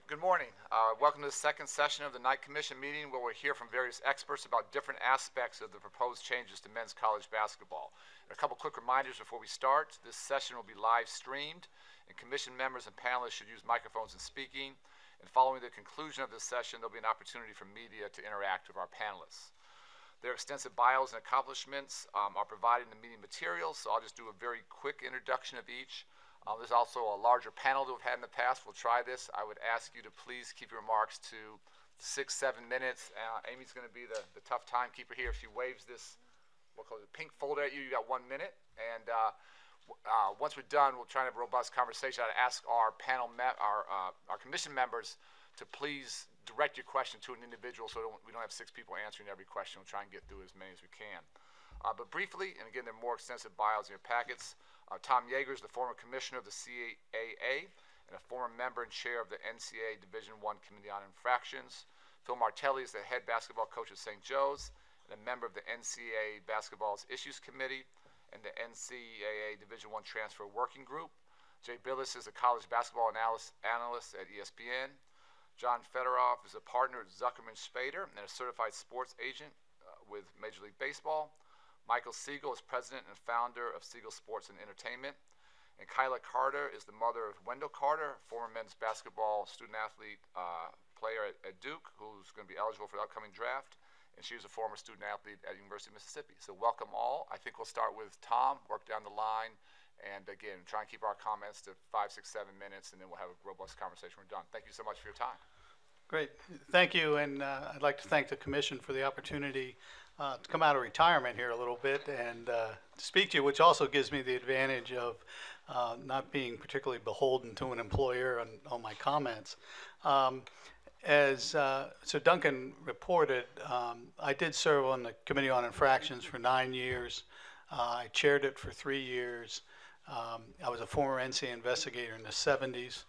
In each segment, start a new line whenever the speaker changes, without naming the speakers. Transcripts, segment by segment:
Good morning. Welcome to the second session of the Night Commission meeting where we'll hear from various experts about different aspects of the proposed changes to men's college basketball. And a couple quick reminders before we start. This session will be live streamed, and commission members and panelists should use microphones in speaking. And following the conclusion of this session, there'll be an opportunity for media to interact with our panelists. Their extensive bios and accomplishments are provided in the meeting materials, so I'll just do a very quick introduction of each. There's also a larger panel that we've had in the past. We'll try this. I would ask you to please keep your remarks to 6-7 minutes. Amy's going to be the tough timekeeper here. If she waves this, we'll call it a pink folder at you, you got 1 minute. And once we're done, we'll try to have a robust conversation. I'd ask our our commission members to please direct your question to an individual so we don't have 6 people answering every question. We'll try and get through as many as we can. But briefly, and again, there are more extensive bios in your packets. Tom Yeager is the former commissioner of the CAA and a former member and chair of the NCAA Division I Committee on Infractions. Phil Martelli is the head basketball coach at St. Joe's and a member of the NCAA Basketball's Issues Committee and the NCAA Division I Transfer Working Group. Jay Billis is a college basketball analyst at ESPN. John Fedorov is a partner at Zuckerman Spader and a certified sports agent with Major League Baseball. Michael Siegel is president and founder of Siegel Sports and Entertainment. And Kyla Carter is the mother of Wendell Carter, former men's basketball student-athlete player at Duke, who's going to be eligible for the upcoming draft. And she was a former student-athlete at University of Mississippi. So welcome all. I think we'll start with Tom, work down the line. And again, try and keep our comments to 5, 6, 7 minutes, and then we'll have a robust conversation when we're done. Thank you so much for your time.
Great. Thank you. And I'd like to thank the Commission for the opportunity to come out of retirement here a little bit and to speak to you, which also gives me the advantage of not being particularly beholden to an employer on my comments. So Duncan reported, I did serve on the Committee on Infractions for 9 years. I chaired it for 3 years. I was a former NCAA investigator in the 70s.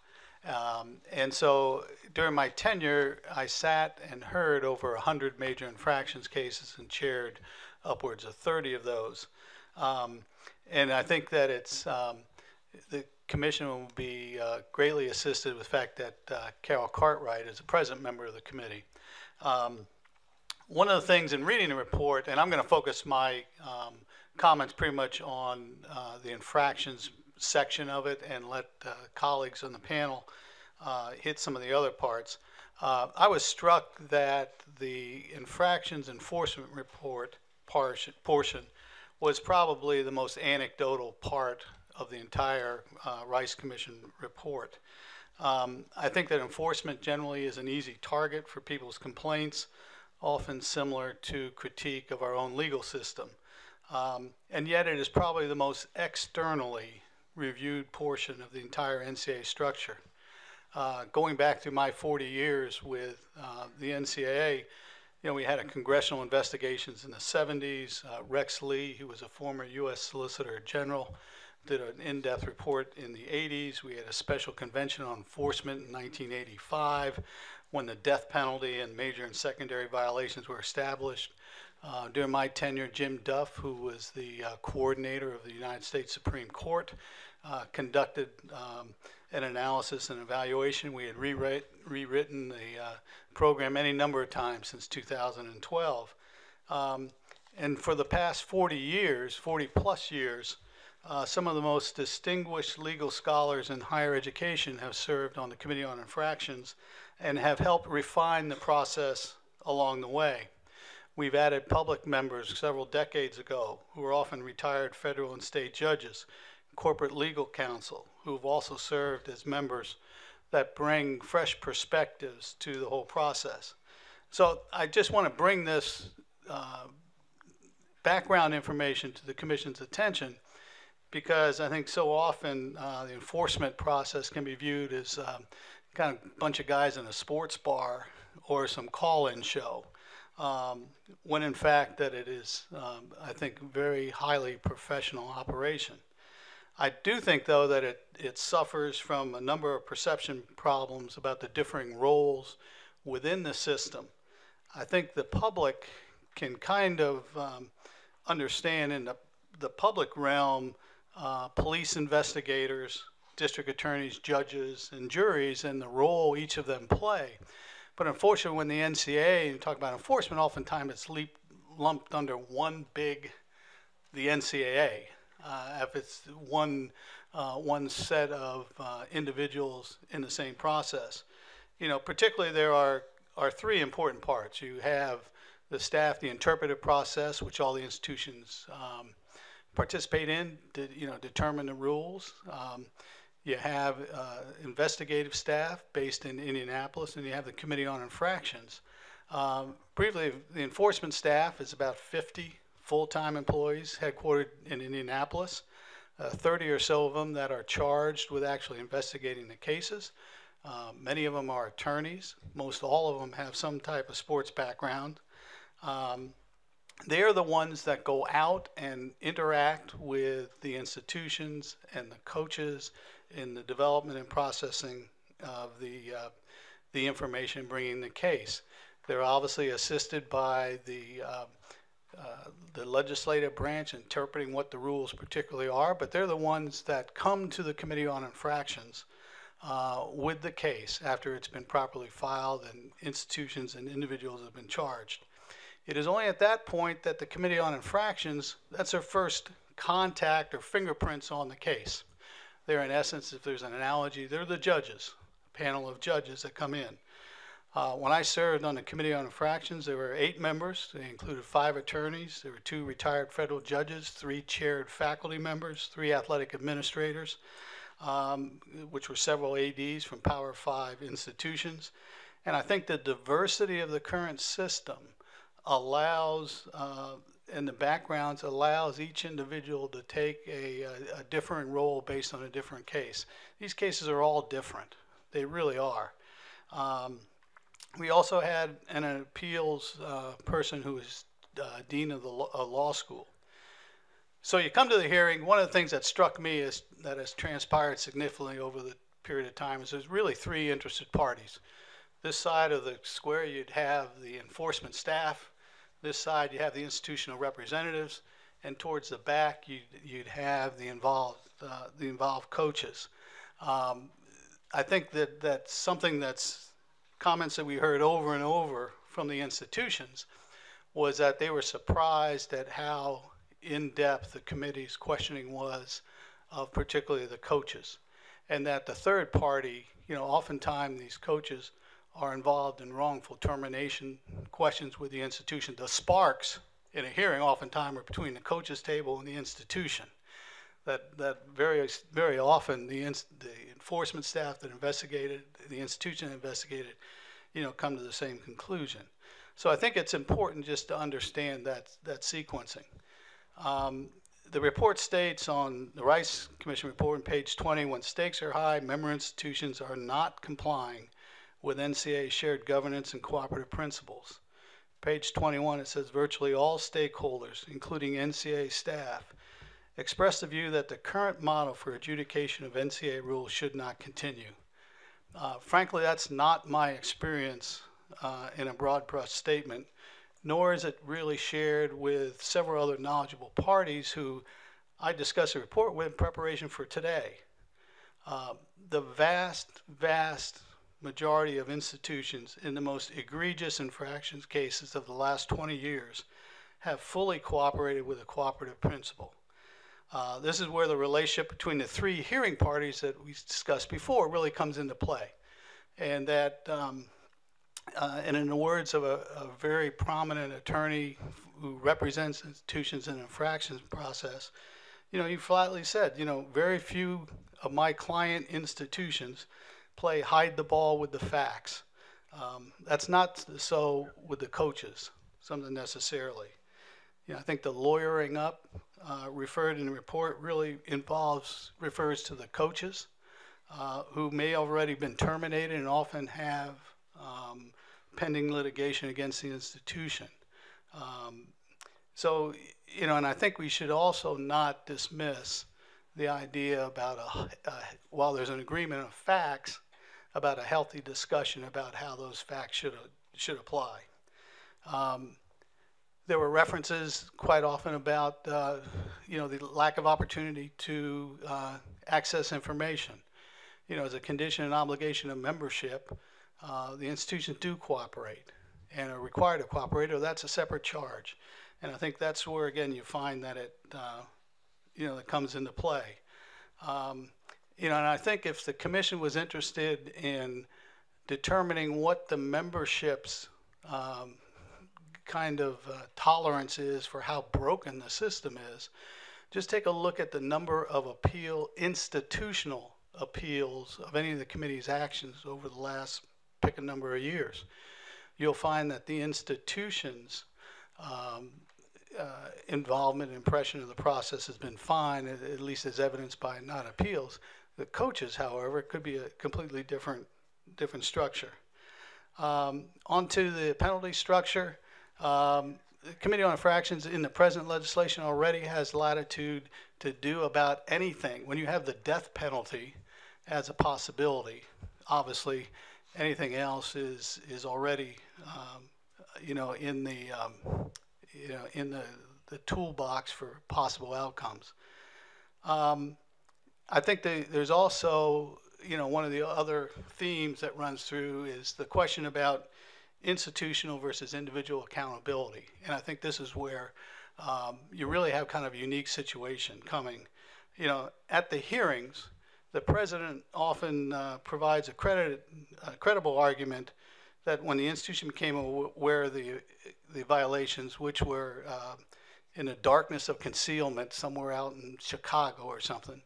And so during my tenure, I sat and heard over 100 major infractions cases and chaired upwards of 30 of those. And I think that the Commission will be greatly assisted with the fact that Carol Cartwright is a present member of the committee. One of the things in reading the report, and I'm going to focus my comments pretty much on the infractions section of it and let colleagues on the panel hit some of the other parts. I was struck that the infractions enforcement report portion was probably the most anecdotal part of the entire Rice Commission report. I think that enforcement generally is an easy target for people's complaints, often similar to critique of our own legal system. And yet it is probably the most externally reviewed portion of the entire NCAA structure. Going back to my 40 years with the NCAA, we had a congressional investigations in the 70s. Rex Lee, who was a former U.S. Solicitor General, did an in-depth report in the 80s. We had a special convention on enforcement in 1985 when the death penalty and major and secondary violations were established. During my tenure, Jim Duff, who was the coordinator of the United States Supreme Court, conducted an analysis and evaluation. We had rewritten the program any number of times since 2012. And for the past 40 plus years, some of the most distinguished legal scholars in higher education have served on the Committee on Infractions and have helped refine the process along the way. We've added public members several decades ago who are often retired federal and state judges, corporate legal counsel, who have also served as members that bring fresh perspectives to the whole process. So I just want to bring this background information to the Commission's attention because I think so often the enforcement process can be viewed as kind of a bunch of guys in a sports bar or some call-in show. When in fact that it is, I think, very highly professional operation. I do think, though, that it suffers from a number of perception problems about the differing roles within the system. I think the public can kind of understand in the public realm, police investigators district attorneys, judges, and juries, and the role each of them play. But unfortunately, when the NCAA, you talk about enforcement, oftentimes it's lumped under the NCAA. If it's one set of individuals in the same process. Particularly there are three important parts. You have the staff, the interpretive process, which all the institutions participate in, determine the rules. You have investigative staff based in Indianapolis, and you have the Committee on Infractions. Briefly, the enforcement staff is about 50 full-time employees headquartered in Indianapolis, 30 or so of them that are charged with actually investigating the cases. Many of them are attorneys. Most all of them have some type of sports background. They are the ones that go out and interact with the institutions and the coaches in the development and processing of the information, bringing the case. They're obviously assisted by the legislative branch interpreting what the rules particularly are, but they're the ones that come to the Committee on Infractions with the case after it's been properly filed and institutions and individuals have been charged. It is only at that point that the Committee on Infractions, that's their first contact or fingerprints on the case. They're, in essence, if there's an analogy, they're the judges, a panel of judges that come in. When I served on the Committee on Infractions, there were 8 members. They included 5 attorneys. There were 2 retired federal judges, 3 chaired faculty members, 3 athletic administrators, which were several ADs from Power 5 institutions. And I think the diversity of the current system allows, and the backgrounds allows each individual to take a different role based on a different case. These cases are all different. They really are. We also had an appeals person who was dean of the law school. So you come to the hearing. One of the things that struck me is that has transpired significantly over the period of time is there's really 3 interested parties. This side of the square, you'd have the enforcement staff. This side, you have the institutional representatives, and towards the back, you'd have the involved coaches. I think that that's something that's comments that we heard over and over from the institutions was that they were surprised at how in-depth the committee's questioning was of particularly the coaches, and that the third party, oftentimes these coaches are involved in wrongful termination questions with the institution. The sparks in a hearing oftentimes are between the coaches table and the institution. That very often the enforcement staff that investigated, the institution that investigated, come to the same conclusion. So I think it's important just to understand that sequencing. The report states on the Rice Commission report on page 20, when stakes are high, member institutions are not complying with NCAA shared governance and cooperative principles. Page 21, it says virtually all stakeholders, including NCAA staff, expressed the view that the current model for adjudication of NCAA rules should not continue. Frankly, that's not my experience in a broad brush statement, nor is it really shared with several other knowledgeable parties who I discussed the report with in preparation for today. The vast majority of institutions in the most egregious infractions cases of the last 20 years have fully cooperated with a cooperative principle. This is where the relationship between the 3 hearing parties that we discussed before really comes into play. And that, and in the words of a very prominent attorney who represents institutions in the infractions process, he flatly said, very few of my client institutions play hide the ball with the facts. That's not so with the coaches, something necessarily. I think the lawyering up referred in the report really refers to the coaches who may already been terminated and often have pending litigation against the institution. So, and I think we should also not dismiss the idea about while there's an agreement of facts, about a healthy discussion about how those facts should apply. There were references quite often about the lack of opportunity to access information. as a condition and obligation of membership, the institutions do cooperate and are required to cooperate, or that's a separate charge. And I think that's where, again, you find that it comes into play. And I think if the commission was interested in determining what the membership's tolerance is for how broken the system is, just take a look at the number of institutional appeals of any of the committee's actions over the last, pick a number of years. You'll find that the institutions' involvement and impression of the process has been fine, at least as evidenced by non-appeals. The coaches, however, it could be a completely different structure. Onto the penalty structure. The Committee on Infractions in the present legislation already has latitude to do about anything. When you have the death penalty as a possibility, obviously anything else is already in the toolbox for possible outcomes. I think there's also, one of the other themes that runs through is the question about institutional versus individual accountability. And I think this is where you really have kind of a unique situation coming. At the hearings, the president often provides a credible argument that when the institution became aware of the violations, which were in the darkness of concealment somewhere out in Chicago or something,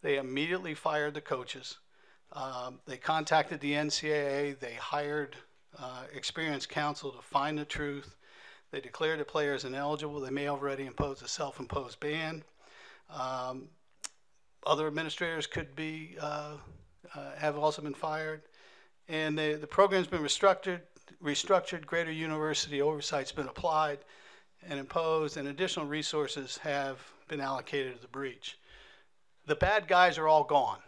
they immediately fired the coaches. They contacted the NCAA. They hired experienced counsel to find the truth. They declared the players ineligible. They may have already imposed a self-imposed ban. Other administrators could be have also been fired, and the program's been restructured. Greater university oversight's been applied and imposed, and additional resources have been allocated to the breach. The bad guys are all gone.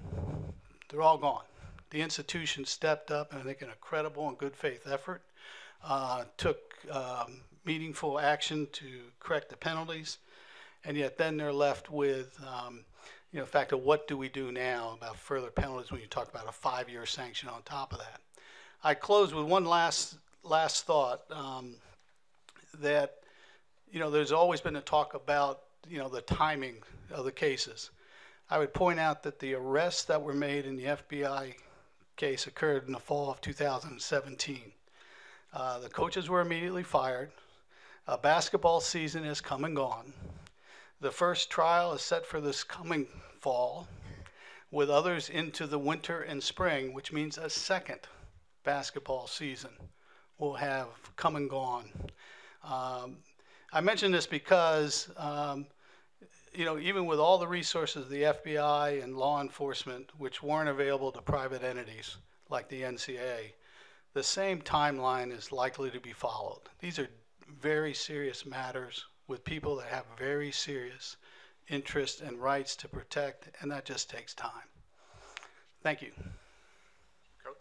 They're all gone. The institution stepped up, and I think in a credible and good faith effort, took meaningful action to correct the penalties, and yet then they're left with the fact of what do we do now about further penalties when you talk about a 5-year sanction on top of that. I close with one last thought that there's always been a talk about the timing of the cases. I would point out that the arrests that were made in the FBI case occurred in the fall of 2017. The coaches were immediately fired. A basketball season has come and gone. The first trial is set for this coming fall, with others into the winter and spring, which means a second basketball season will have come and gone. I mention this because even with all the resources of the FBI and law enforcement, which weren't available to private entities like the NCAA, the same timeline is likely to be followed. These are very serious matters with people that have very serious interests and rights to protect, and that just takes time. Thank you.
Coach?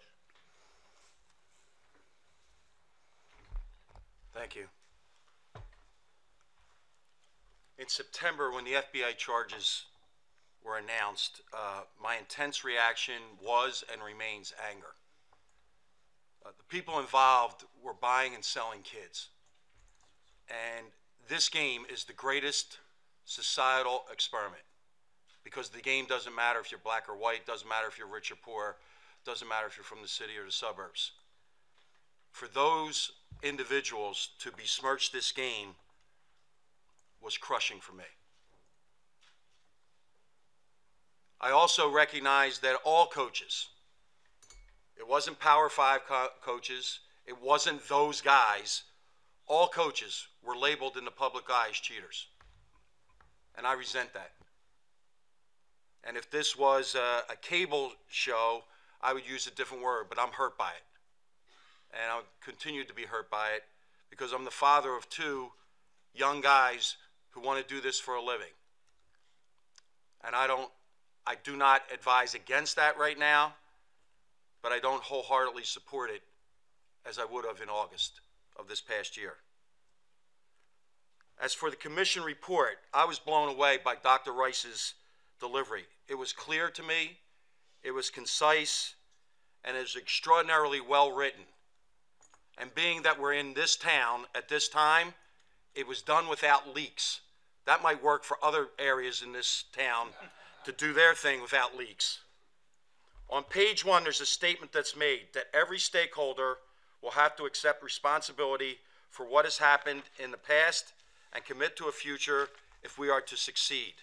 Thank you. In September, when the FBI charges were announced, my intense reaction was and remains anger. The people involved were buying and selling kids. And this game is the greatest societal experiment, because the game doesn't matter if you're black or white, doesn't matter if you're rich or poor, doesn't matter if you're from the city or the suburbs. For those individuals to besmirch this game was crushing for me. I also recognize that all coaches, it wasn't Power 5 coaches, it wasn't those guys, all coaches were labeled in the public eye as cheaters. And I resent that. And if this was a cable show, I would use a different word, but I'm hurt by it. And I'll continue to be hurt by it, because I'm the father of 2 young guys who want to do this for a living. And I do not advise against that right now, but I don't wholeheartedly support it as I would have in August of this past year. As for the commission report, I was blown away by Dr. Rice's delivery. It was clear to me, it was concise, and it was extraordinarily well written. And being that we're in this town at this time, it was done without leaks. That might work for other areas in this town to do their thing without leaks. On page 1, there's a statement that's made that every stakeholder will have to accept responsibility for what has happened in the past and commit to a future if we are to succeed.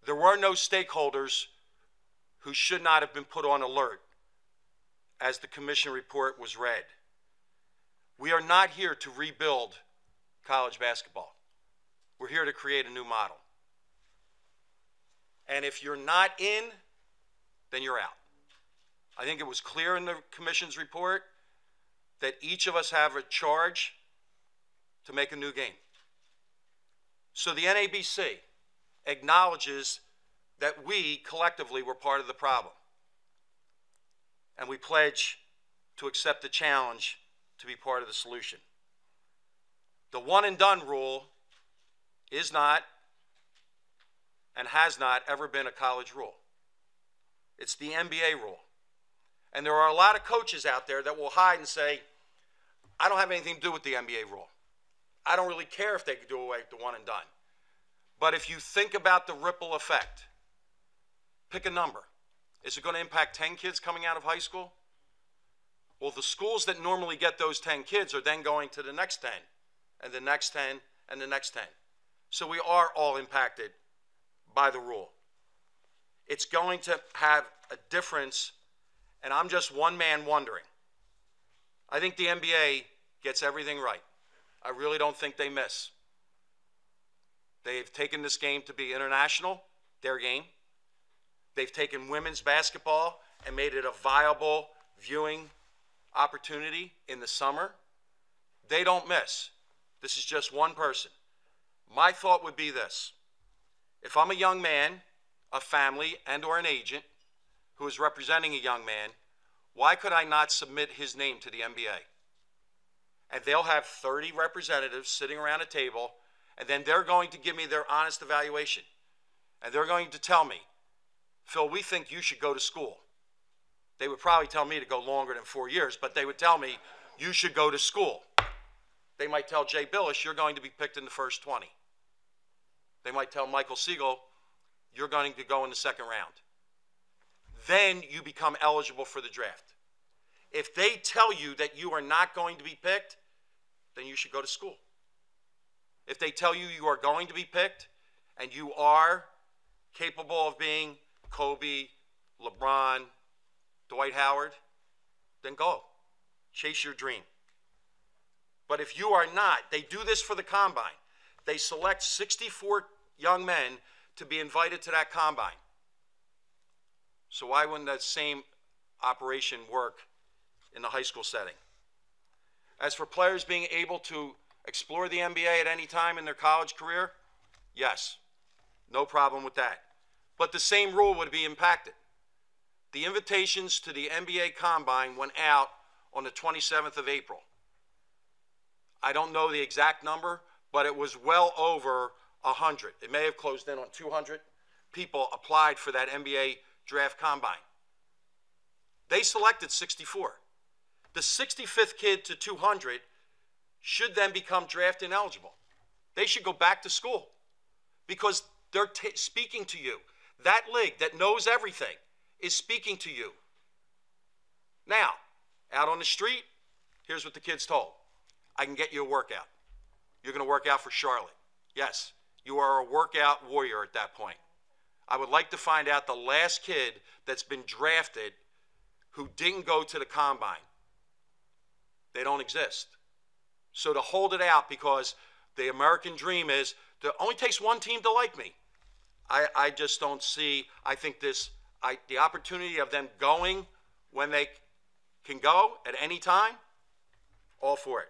There were no stakeholders who should not have been put on alert as the commission report was read. We are not here to rebuild college basketball. We're here to create a new model. And if you're not in, then you're out. I think it was clear in the commission's report that each of us have a charge to make a new game. So the NABC acknowledges that we collectively were part of the problem. And we pledge to accept the challenge to be part of the solution. The one and done rule is not and has not ever been a college rule. It's the NBA rule. And there are a lot of coaches out there that will hide and say, I don't have anything to do with the NBA rule. I don't really care if they do away with the one and done. But if you think about the ripple effect, pick a number. Is it going to impact 10 kids coming out of high school? Well, the schools that normally get those 10 kids are then going to the next 10, and the next 10, and the next 10. So we are all impacted by the rule. It's going to have a difference, and I'm just one man wondering. I think the NBA gets everything right. I really don't think they miss. They've taken this game to be international, their game. They've taken women's basketball and made it a viable viewing opportunity in the summer. They don't miss. This is just one person. My thought would be this. If I'm a young man, a family, and or an agent who is representing a young man, why could I not submit his name to the NBA? And they'll have 30 representatives sitting around a table, and then they're going to give me their honest evaluation. And they're going to tell me, Phil, we think you should go to school. They would probably tell me to go longer than 4 years, but they would tell me, you should go to school. They might tell Jay Billish, you're going to be picked in the first 20. They might tell Michael Siegel, you're going to go in the second round. Then you become eligible for the draft. If they tell you that you are not going to be picked, then you should go to school. If they tell you you are going to be picked and you are capable of being Kobe, LeBron, Dwight Howard, then go. Chase your dream. But if you are not, they do this for the combine. They select 64 young men to be invited to that combine. So why wouldn't that same operation work in the high school setting? As for players being able to explore the NBA at any time in their college career, yes, no problem with that. But the same rule would be impacted. The invitations to the NBA Combine went out on the 27th of April. I don't know the exact number, but it was well over 100. It may have closed in on 200 people applied for that NBA Draft Combine. They selected 64. The 65th kid to 200 should then become draft ineligible. They should go back to school because they're speaking to you. That league that knows everything is speaking to you. Now, out on the street, here's what the kid's told. I can get you a workout. You're going to work out for Charlotte. Yes, you are a workout warrior at that point. I would like to find out the last kid that's been drafted who didn't go to the combine. They don't exist. So to hold it out because the American dream is, it only takes one team to like me. I just don't see, I think the opportunity of them going when they can go at any time, all for it.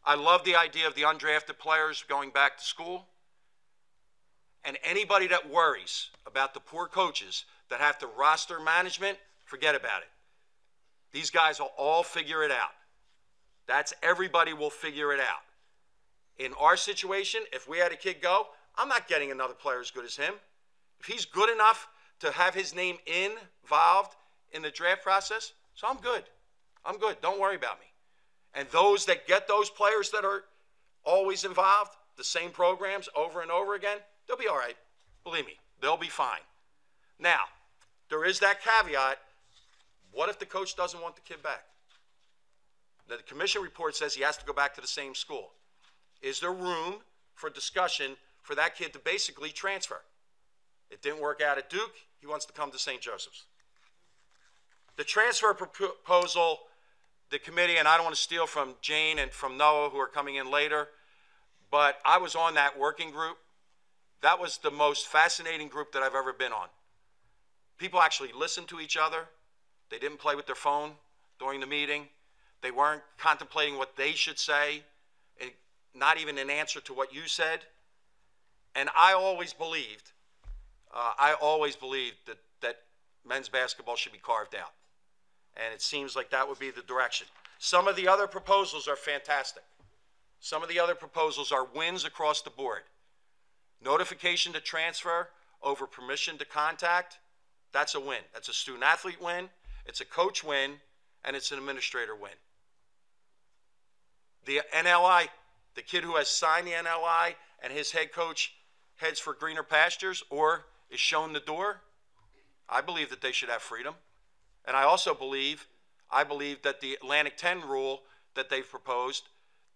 I love the idea of the undrafted players going back to school. And anybody that worries about the poor coaches that have to roster management, forget about it. These guys will all figure it out. Everybody will figure it out. In our situation, if we had a kid go, I'm not getting another player as good as him. If he's good enough to have his name involved in the draft process. So I'm good. I'm good. Don't worry about me. And those that get those players that are always involved, the same programs over and over again, they'll be all right. Believe me, they'll be fine. Now, there is that caveat. What if the coach doesn't want the kid back? The commission report says he has to go back to the same school. Is there room for discussion for that kid to basically transfer? It didn't work out at Duke. He wants to come to St. Joseph's. The transfer proposal, the committee, and I don't want to steal from Jane and from Noah, who are coming in later, but I was on that working group. That was the most fascinating group that I've ever been on. People actually listened to each other. They didn't play with their phone during the meeting. They weren't contemplating what they should say, not even an answer to what you said. And I always believed that men's basketball should be carved out. And it seems like that would be the direction. Some of the other proposals are fantastic. Some of the other proposals are wins across the board. Notification to transfer over permission to contact, that's a win. That's a student athlete win, it's a coach win, and it's an administrator win. The NLI, the kid who has signed the NLI and his head coach heads for greener pastures or is shown the door, I believe that they should have freedom. And I also believe that the Atlantic 10 rule that they've proposed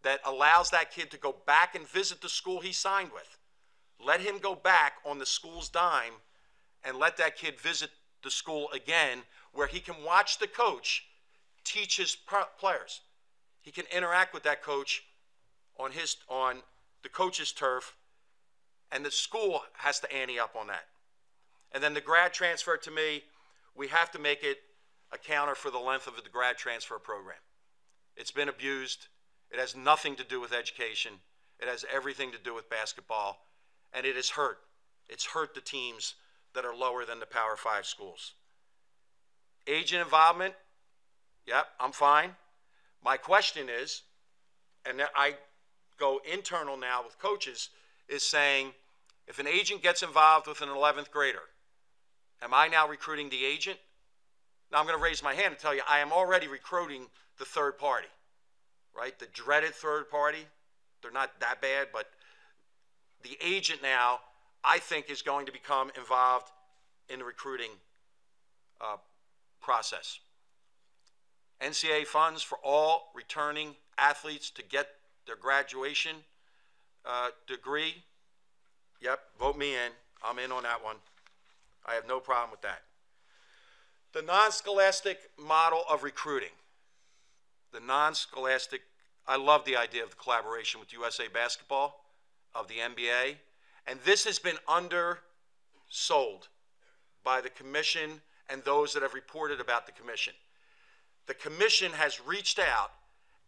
that allows that kid to go back and visit the school he signed with. Let him go back on the school's dime and let that kid visit the school again where he can watch the coach teach his players. He can interact with that coach on the coach's turf, and the school has to ante up on that. And then the grad transfer, to me, we have to make it a counter for the length of the grad transfer program. It's been abused. It has nothing to do with education. It has everything to do with basketball, and it has hurt. It's hurt the teams that are lower than the Power 5 schools. Agent involvement, yep, I'm fine. My question is, and I go internal now with coaches, is saying, if an agent gets involved with an 11th grader, am I now recruiting the agent? Now I'm going to raise my hand and tell you I am already recruiting the third party, right? The dreaded third party. They're not that bad, but the agent now, I think, is going to become involved in the recruiting process. NCAA funds for all returning athletes to get their graduation degree. Yep, vote me in. I'm in on that one. I have no problem with that. The non-scholastic model of recruiting. The non-scholastic, I love the idea of the collaboration with USA Basketball, of the NBA, and this has been undersold by the commission and those that have reported about the commission. The commission has reached out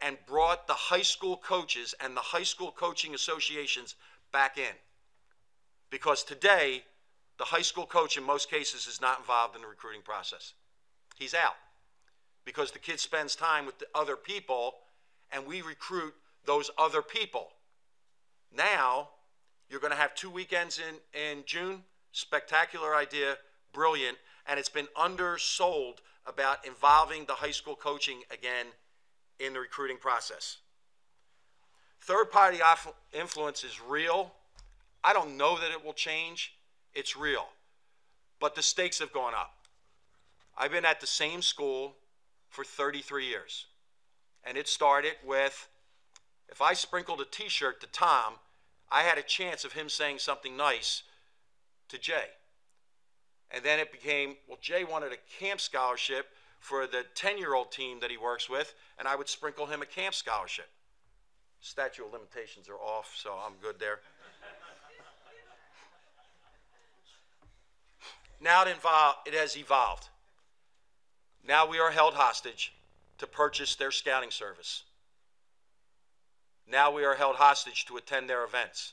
and brought the high school coaches and the high school coaching associations back in. Because today, the high school coach in most cases is not involved in the recruiting process. He's out. Because the kid spends time with the other people and we recruit those other people. Now, you're going to have 2 weekends in June. Spectacular idea, brilliant, and it's been undersold about involving the high school coaching again in the recruiting process. Third-party influence is real. I don't know that it will change. It's real. But the stakes have gone up. I've been at the same school for 33 years. And it started with, if I sprinkled a T-shirt to Tom, I had a chance of him saying something nice to Jay. And then it became, well, Jay wanted a camp scholarship for the 10-year-old team that he works with, and I would sprinkle him a camp scholarship. Statute of limitations are off, so I'm good there. Now it has evolved. Now we are held hostage to purchase their scouting service. Now we are held hostage to attend their events.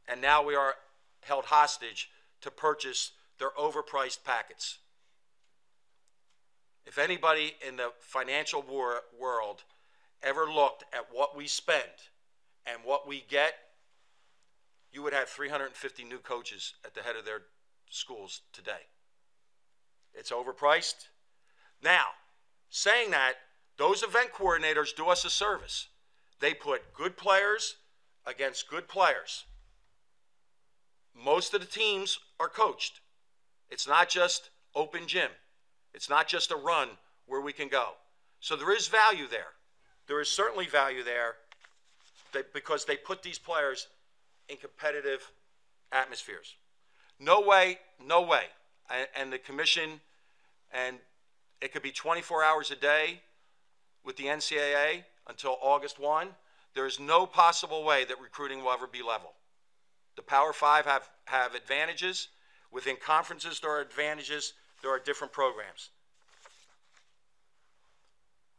And now we are held hostage to purchase their overpriced packets. If anybody in the financial world ever looked at what we spend and what we get, you would have 350 new coaches at the head of their schools today. It's overpriced. Now, saying that, those event coordinators do us a service. They put good players against good players. Most of the teams are coached. It's not just open gym. It's not just a run where we can go. So there is value there. There is certainly value there because they put these players in competitive atmospheres. No way. And the commission, and it could be 24 hours a day with the NCAA until August 1. There is no possible way that recruiting will ever be level. The Power Five have advantages. Within conferences, there are advantages. There are different programs.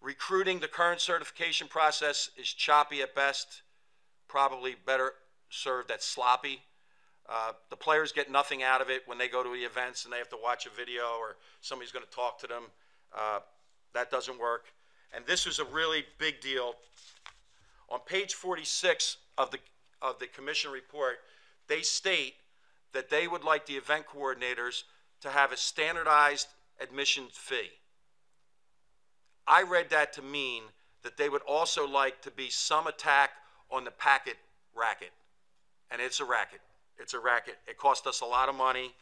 Recruiting, the current certification process is choppy at best, probably better served at sloppy. The players get nothing out of it when they go to the events and they have to watch a video or somebody's going to talk to them. That doesn't work. And this was a really big deal. On page 46 of the commission report, they state that they would like the event coordinators to have a standardized admission fee. I read that to mean that they would also like to be some attack on the packet racket. And it's a racket. It's a racket. It cost us a lot of money.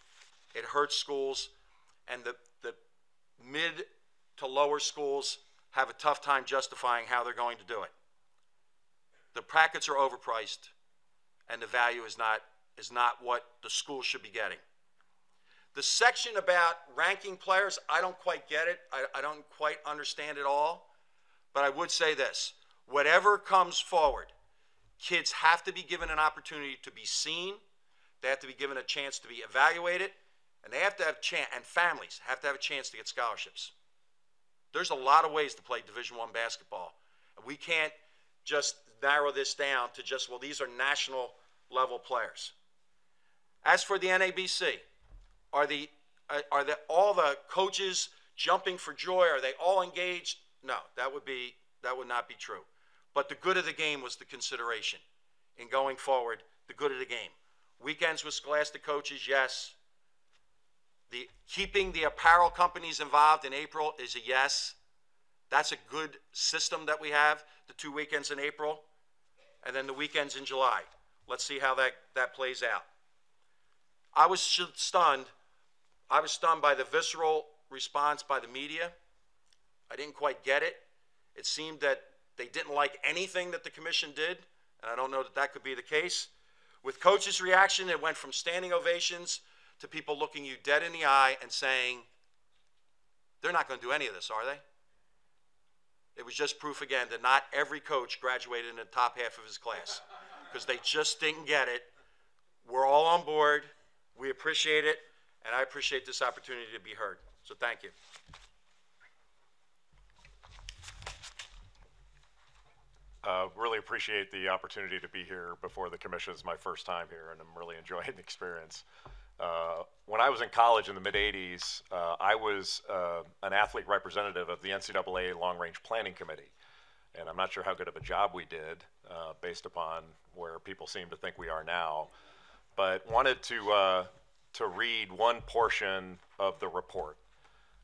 It hurts schools. And the mid to lower schools have a tough time justifying how they're going to do it. The packets are overpriced, and the value is not what the school should be getting. The section about ranking players, I don't quite get it. I don't quite understand it all. But I would say this. Whatever comes forward, kids have to be given an opportunity to be seen. They have to be given a chance to be evaluated. And they have to have and families have to have a chance to get scholarships. There's a lot of ways to play Division I basketball. We can't just narrow this down to just, well, these are national level players. As for the NABC, are all the coaches jumping for joy? Are they all engaged? No, that would not be true. But the good of the game was the consideration in going forward, the good of the game. Weekends with Scholastic coaches, yes. Keeping the apparel companies involved in April is a yes. That's a good system that we have, the 2 weekends in April, and then the weekends in July. Let's see how that plays out. I was stunned. I was stunned by the visceral response by the media. I didn't quite get it. It seemed that they didn't like anything that the commission did, and I don't know that could be the case. With coaches' reaction, it went from standing ovations to people looking you dead in the eye and saying, they're not going to do any of this, are they? It was just proof again that not every coach graduated in the top half of his class because they just didn't get it. We're all on board. We appreciate it, and I appreciate this opportunity to be heard. So thank you.
Really appreciate the opportunity to be here before the commission. It's my first time here, and I'm really enjoying the experience. When I was in college in the mid-'80s, I was an athlete representative of the NCAA Long Range Planning Committee. And I'm not sure how good of a job we did based upon where people seem to think we are now. But wanted to read one portion of the report.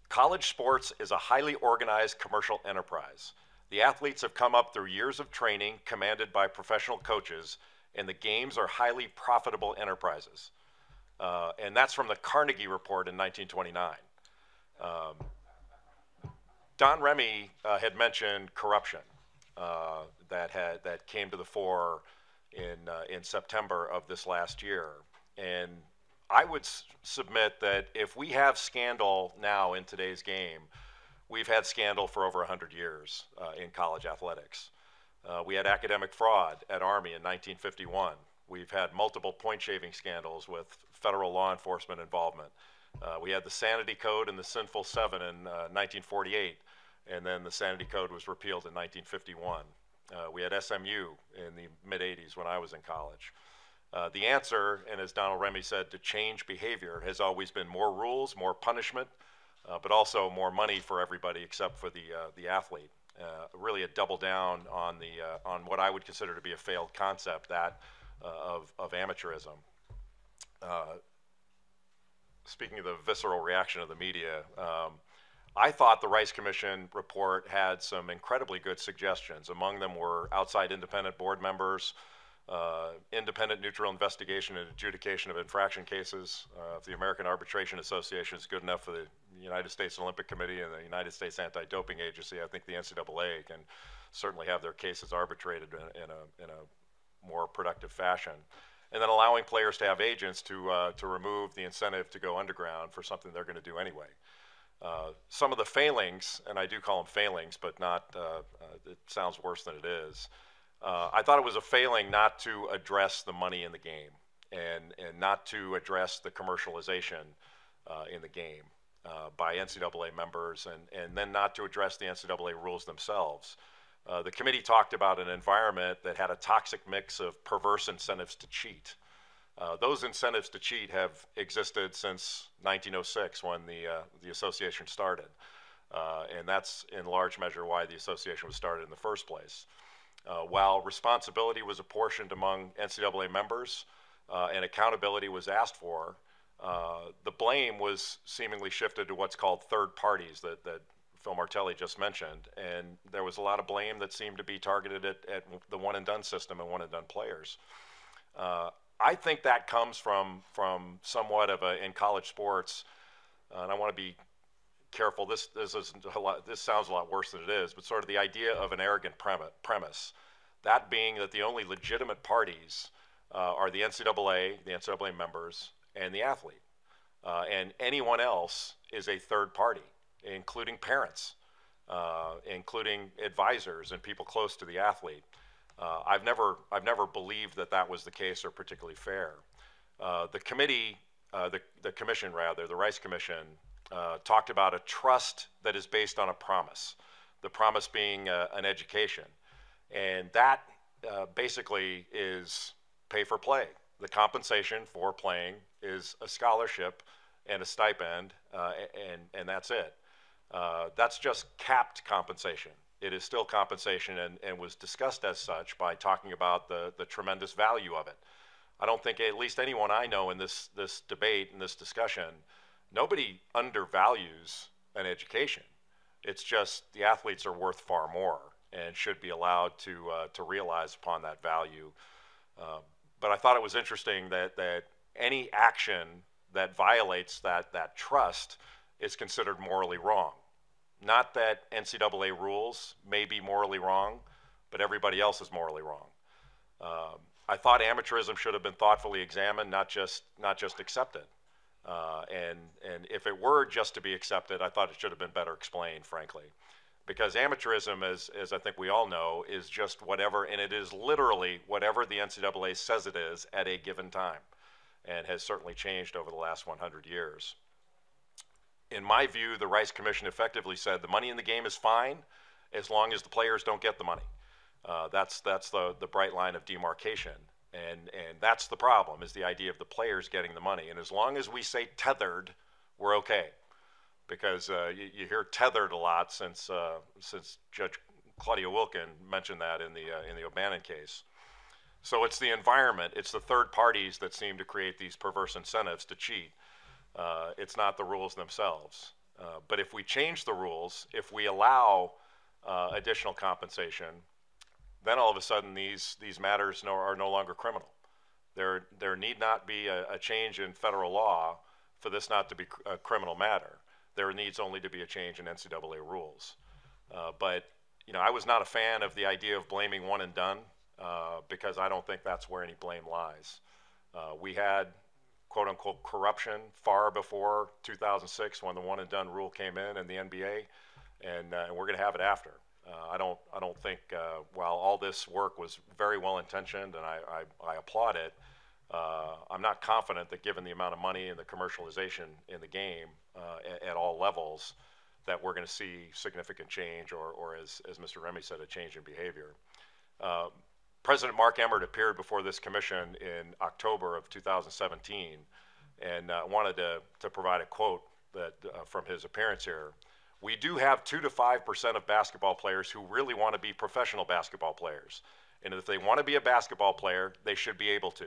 College sports is a highly organized commercial enterprise. The athletes have come up through years of training commanded by professional coaches, and the games are highly profitable enterprises. And that's from the Carnegie Report in 1929. Don Remy had mentioned corruption that came to the fore in September of this last year. And I would submit that if we have scandal now in today's game, we've had scandal for over 100 years in college athletics. We had academic fraud at Army in 1951. We've had multiple point-shaving scandals with federal law enforcement involvement. We had the Sanity Code and the Sinful Seven in 1948, and then the Sanity Code was repealed in 1951. We had SMU in the mid-'80s when I was in college. The answer, and as Donald Remy said, to change behavior has always been more rules, more punishment, but also more money for everybody except for the athlete. Really a double down on what I would consider to be a failed concept, that of amateurism. speaking of the visceral reaction of the media, I thought the Rice Commission report had some incredibly good suggestions. Among them were outside independent board members, independent neutral investigation and adjudication of infraction cases. If the American Arbitration Association is good enough for the United States Olympic Committee and the United States Anti-Doping Agency, I think the NCAA can certainly have their cases arbitrated in a more productive fashion. And then allowing players to have agents to remove the incentive to go underground for something they're going to do anyway. Some of the failings, and I do call them failings, but not, it sounds worse than it is. I thought it was a failing not to address the money in the game and not to address the commercialization in the game by NCAA members and then not to address the NCAA rules themselves. The committee talked about an environment that had a toxic mix of perverse incentives to cheat. Those incentives to cheat have existed since 1906 when the association started. And that's in large measure why the association was started in the first place. While responsibility was apportioned among NCAA members and accountability was asked for, the blame was seemingly shifted to what's called third parties that Phil Martelli just mentioned. And there was a lot of blame that seemed to be targeted at the one and done system and one and done players. I think that comes from somewhat of in college sports, and I want to be careful. This sounds a lot worse than it is, but sort of the idea of an arrogant premise, that being that the only legitimate parties are the NCAA members, and the athlete, and anyone else is a third party, including parents, including advisors and people close to the athlete. I've never believed that was the case or particularly fair. The commission, the Rice Commission, talked about a trust that is based on a promise, the promise being an education. And that basically is pay for play. The compensation for playing is a scholarship and a stipend, and that's it. That's just capped compensation. It is still compensation and was discussed as such by talking about the tremendous value of it. I don't think at least anyone I know in this debate, in this discussion, nobody undervalues an education. It's just the athletes are worth far more and should be allowed to realize upon that value. But I thought it was interesting that any action that violates that trust is considered morally wrong. Not that NCAA rules may be morally wrong, but everybody else is morally wrong. I thought amateurism should have been thoughtfully examined, not just accepted. And if it were just to be accepted, I thought it should have been better explained, frankly. Because amateurism, as I think we all know, is just whatever, and it is literally whatever the NCAA says it is at a given time, and has certainly changed over the last 100 years. In my view, the Rice Commission effectively said the money in the game is fine as long as the players don't get the money. That's the bright line of demarcation. And that's the problem, is the idea of the players getting the money. And as long as we say tethered, we're okay. Because you hear tethered a lot since Judge Claudia Wilkin mentioned that in the O'Bannon case. So it's the environment, it's the third parties that seem to create these perverse incentives to cheat. It's not the rules themselves. But if we change the rules, if we allow additional compensation, then all of a sudden these matters are no longer criminal. There need not be a change in federal law for this not to be a criminal matter. There needs only to be a change in NCAA rules. But I was not a fan of the idea of blaming one and done because I don't think that's where any blame lies. We had quote unquote corruption far before 2006 when the one and done rule came in the NBA, and we're going to have it after. I don't think while all this work was very well intentioned and I applaud it, I'm not confident that given the amount of money and the commercialization in the game at all levels, that we're going to see significant change or as Mr. Remy said, a change in behavior. President Mark Emmert appeared before this commission in October of 2017 and wanted to provide a quote that from his appearance here. We do have 2 to 5% of basketball players who really want to be professional basketball players. And if they want to be a basketball player, they should be able to.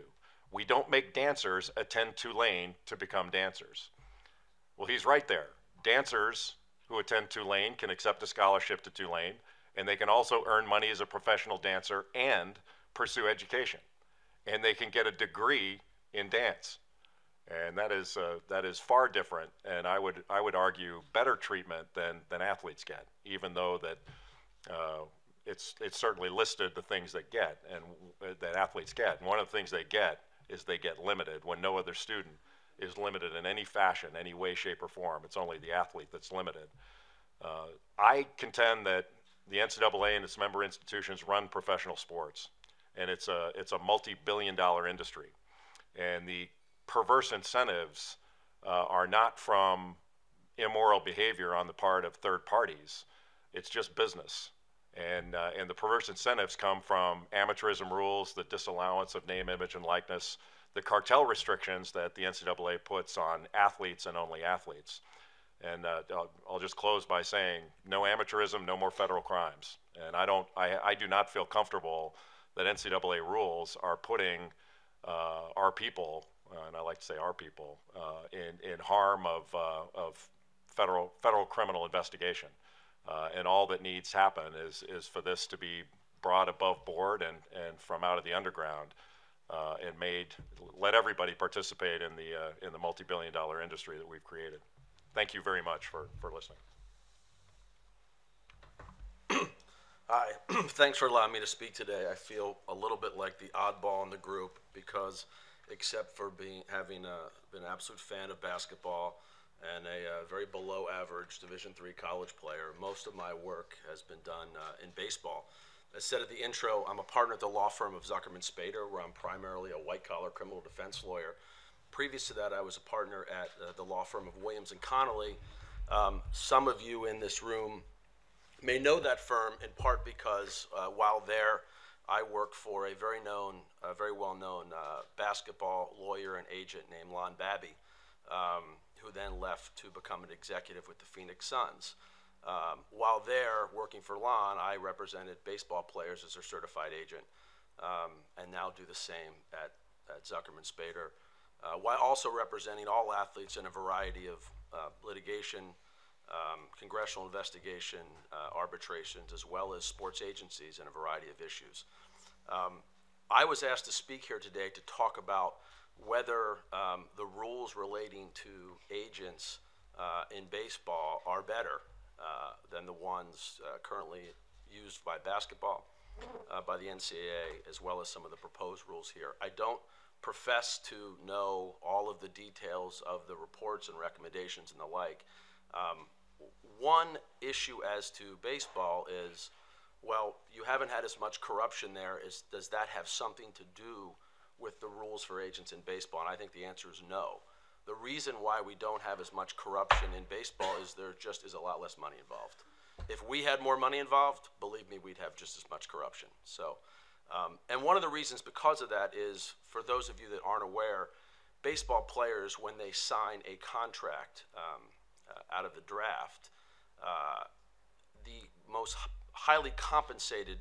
We don't make dancers attend Tulane to become dancers. Well, he's right there. Dancers who attend Tulane can accept a scholarship to Tulane, and they can also earn money as a professional dancer and pursue education. And they can get a degree in dance. And that is far different, and I would argue better treatment than athletes get, even though that it's certainly listed the things that get and that athletes get. And one of the things they get is they get limited when no other student is limited in any fashion, any way, shape, or form. It's only the athlete that's limited. I contend that the NCAA and its member institutions run professional sports, and it's a multi-billion-dollar industry, and the perverse incentives are not from immoral behavior on the part of third parties. It's just business. And the perverse incentives come from amateurism rules, the disallowance of name, image, and likeness, the cartel restrictions that the NCAA puts on athletes and only athletes. And I'll just close by saying no amateurism, no more federal crimes. And I do not feel comfortable that NCAA rules are putting our people, and I like to say our people, in harm of federal criminal investigation. And all that needs happen is for this to be brought above board and from out of the underground and let everybody participate in the multi-billion-dollar industry that we've created. Thank you very much for listening.
Hi, thanks for allowing me to speak today. I feel a little bit like the oddball in the group because, except for having been an absolute fan of basketball and a very below average Division III college player, most of my work has been done in baseball. As said at the intro, I'm a partner at the law firm of Zuckerman Spader, where I'm primarily a white collar criminal defense lawyer. Previous to that, I was a partner at the law firm of Williams and Connolly. Some of you in this room may know that firm in part because while there, I worked for a very well-known basketball lawyer and agent named Lon Babby, who then left to become an executive with the Phoenix Suns. While there, working for Lon, I represented baseball players as their certified agent, and now do the same at Zuckerman Spader, while also representing all athletes in a variety of litigation, congressional investigation, arbitrations, as well as sports agencies in a variety of issues. I was asked to speak here today to talk about whether the rules relating to agents in baseball are better than the ones currently used by basketball, by the NCAA, as well as some of the proposed rules here. I don't profess to know all of the details of the reports and recommendations and the like. One issue as to baseball is, well, you haven't had as much corruption there. Does that have something to do with the rules for agents in baseball? And I think the answer is no. The reason why we don't have as much corruption in baseball is there just is a lot less money involved. If we had more money involved, believe me, we'd have just as much corruption. So, and one of the reasons because of that is, for those of you that aren't aware, baseball players, when they sign a contract out of the draft, the most highly compensated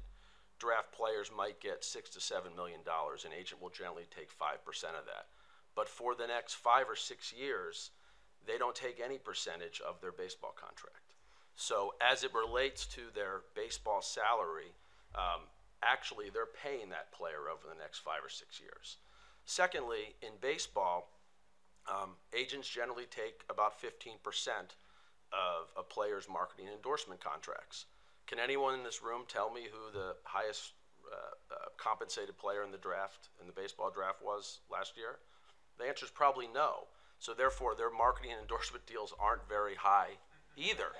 draft players might get $6 to $7 million. An agent will generally take 5% of that. But for the next 5 or 6 years, they don't take any percentage of their baseball contract. So as it relates to their baseball salary, actually they're paying that player over the next 5 or 6 years. Secondly, in baseball, agents generally take about 15% of a player's marketing endorsement contracts. Can anyone in this room tell me who the highest compensated player in the draft, in the baseball draft, was last year? The answer is probably no. So therefore, their marketing and endorsement deals aren't very high either.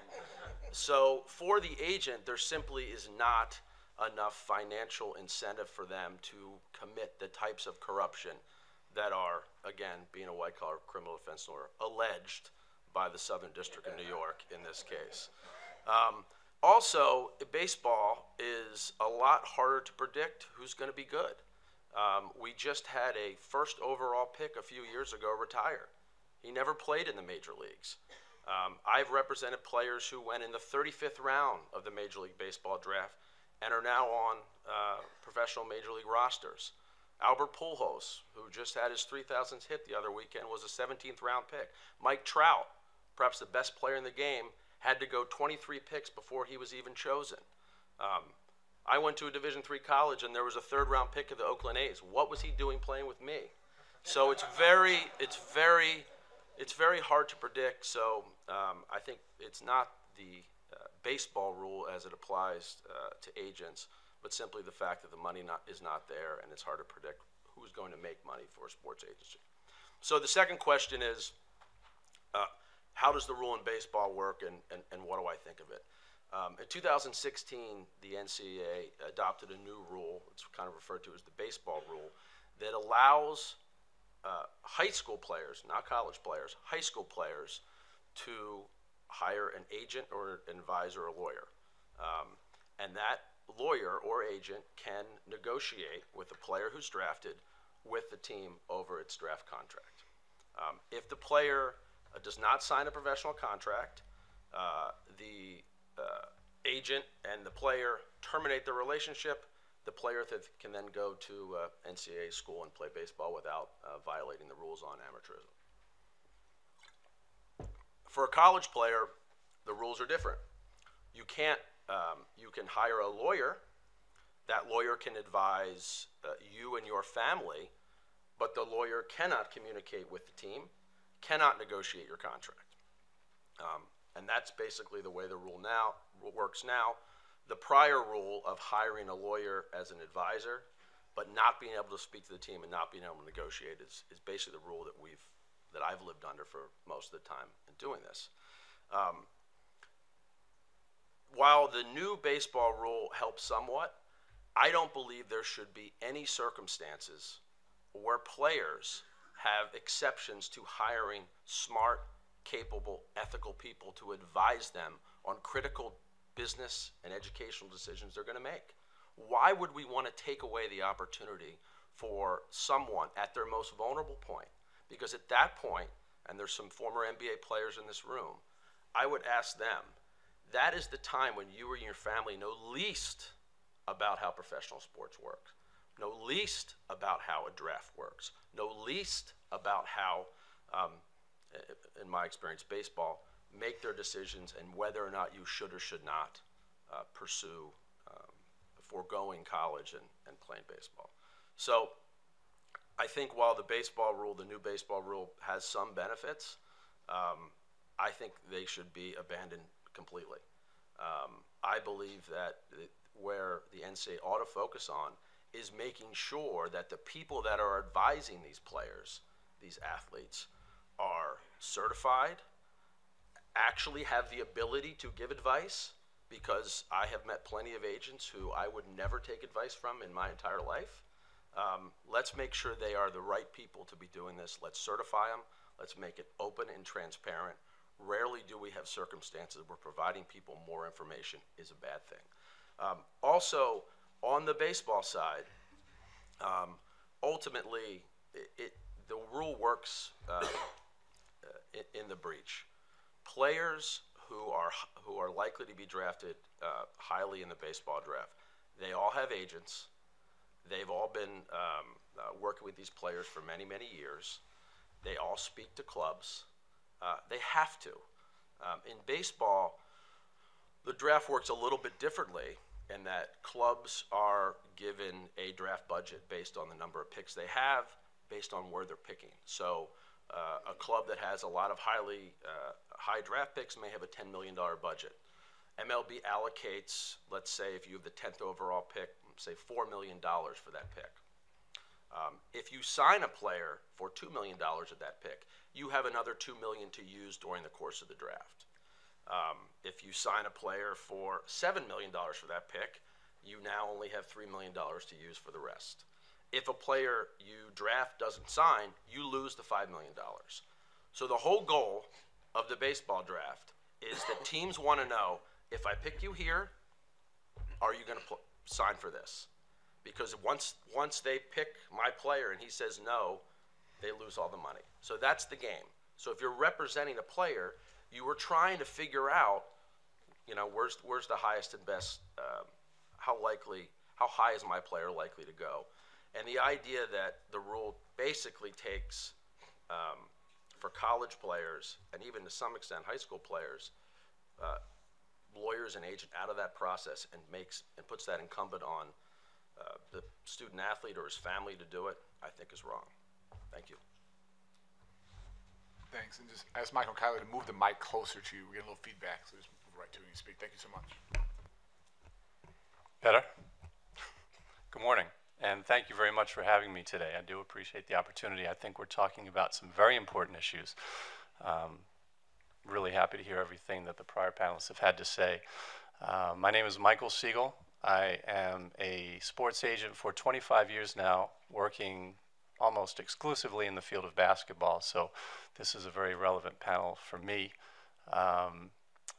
So for the agent, there simply is not enough financial incentive for them to commit the types of corruption that are, again, being a white-collar criminal defense lawyer, alleged by the Southern District of New York in this case. Also, baseball is a lot harder to predict who's going to be good. We just had a first overall pick a few years ago retire. He never played in the major leagues. I've represented players who went in the 35th round of the Major League Baseball draft and are now on professional major league rosters. Albert Pujols, who just had his 3,000th hit the other weekend, was a 17th round pick. Mike Trout perhaps the best player in the game, had to go 23 picks before he was even chosen. I went to a Division III college, and there was a third-round pick of the Oakland A's. What was he doing playing with me? So it's very hard to predict. So I think it's not the baseball rule as it applies to agents, but simply the fact that the money is not there, and it's hard to predict who's going to make money for a sports agency. So the second question is, how does the rule in baseball work, and what do I think of it? In 2016, the NCAA adopted a new rule, it's kind of referred to as the baseball rule, that allows high school players, not college players, high school players to hire an agent or an advisor or lawyer. And that lawyer or agent can negotiate with the player who's drafted with the team over its draft contract. If the player does not sign a professional contract, the agent and the player terminate the relationship. The player can then go to NCAA school and play baseball without violating the rules on amateurism. For a college player, the rules are different. You can't. You can hire a lawyer. That lawyer can advise you and your family, but the lawyer cannot communicate with the team, cannot negotiate your contract. And that's basically the way the rule works now. The prior rule of hiring a lawyer as an advisor, but not being able to speak to the team and not being able to negotiate is basically the rule that I've lived under for most of the time in doing this. While the new baseball rule helps somewhat, I don't believe there should be any circumstances where players have exceptions to hiring smart, capable, ethical people to advise them on critical business and educational decisions they're going to make. Why would we want to take away the opportunity for someone at their most vulnerable point? Because at that point, and there's some former NBA players in this room, I would ask them, that is the time when you and your family know least about how professional sports work, know least about how a draft works, know least about how, in my experience, baseball, make their decisions and whether or not you should or should not pursue foregoing college and playing baseball. So I think while the baseball rule, the new baseball rule, has some benefits, I think they should be abandoned completely. I believe that where the NCAA ought to focus on is making sure that the people that are advising these players, these athletes, are certified, actually have the ability to give advice, because I have met plenty of agents who I would never take advice from in my entire life. Let's make sure they are the right people to be doing this. Let's certify them. Let's make it open and transparent. Rarely do we have circumstances where providing people more information is a bad thing. Also, on the baseball side, ultimately, the rule works in the breach. Players who are likely to be drafted highly in the baseball draft, they all have agents. They've all been working with these players for many, many years. They all speak to clubs. They have to. In baseball, the draft works a little bit differently in that clubs are given a draft budget based on the number of picks they have, based on where they're picking. So a club that has a lot of high draft picks may have a $10 million budget. MLB allocates, let's say if you have the 10th overall pick, say $4 million for that pick. If you sign a player for $2 million of that pick, you have another $2 million to use during the course of the draft. If you sign a player for $7 million for that pick, you now only have $3 million to use for the rest. If a player you draft doesn't sign, you lose the $5 million. So the whole goal of the baseball draft is that teams want to know, if I pick you here, are you going to sign for this? Because once they pick my player and he says no, they lose all the money. So that's the game. So if you're representing a player, you were trying to figure out, where's the highest and best, how high is my player likely to go? And the idea that the rule basically takes, for college players, and even to some extent high school players, lawyers and agent out of that process and puts that incumbent on the student athlete or his family to do it, I think is wrong. Thank you.
Thanks, and just ask Michael Kyler to move the mic closer to you. We're getting a little feedback, so just move right to you and speak. Thank you so much.
Better? Good morning, and thank you very much for having me today. I do appreciate the opportunity. I think we're talking about some very important issues. Really happy to hear everything that the prior panelists have had to say. My name is Michael Siegel. I am a sports agent for 25 years now, working almost exclusively in the field of basketball, so this is a very relevant panel for me.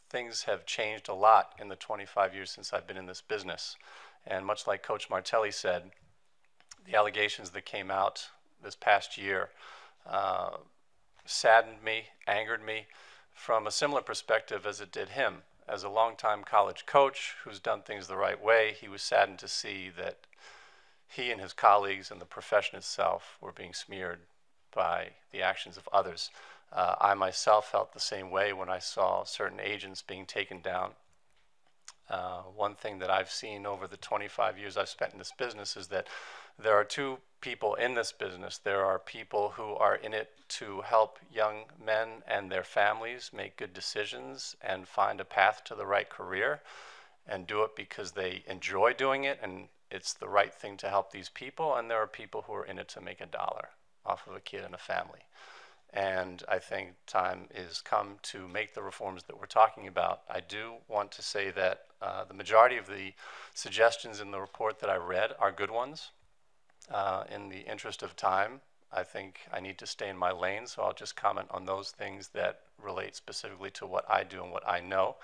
Things have changed a lot in the 25 years since I've been in this business, and much like Coach Martelli said, the allegations that came out this past year saddened me, angered me, from a similar perspective as it did him. As a longtime college coach who's done things the right way, he was saddened to see that he and his colleagues and the profession itself were being smeared by the actions of others. I myself felt the same way when I saw certain agents being taken down. One thing that I've seen over the 25 years I've spent in this business is that there are two people in this business. There are people who are in it to help young men and their families make good decisions and find a path to the right career and do it because they enjoy doing it and it's the right thing to help these people. And there are people who are in it to make a dollar off of a kid and a family. And I think time is come to make the reforms that we're talking about. I do want to say that the majority of the suggestions in the report that I read are good ones. In the interest of time, I think I need to stay in my lane, so I'll just comment on those things that relate specifically to what I do and what I know.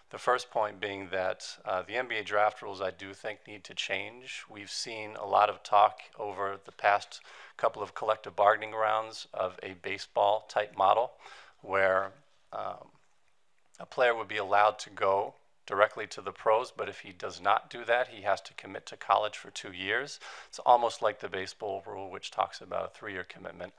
The first point being that the NBA draft rules, I do think, need to change. We've seen a lot of talk over the past couple of collective bargaining rounds of a baseball-type model where a player would be allowed to go directly to the pros, but if he does not do that, he has to commit to college for 2 years. It's almost like the baseball rule, which talks about a 3-year commitment.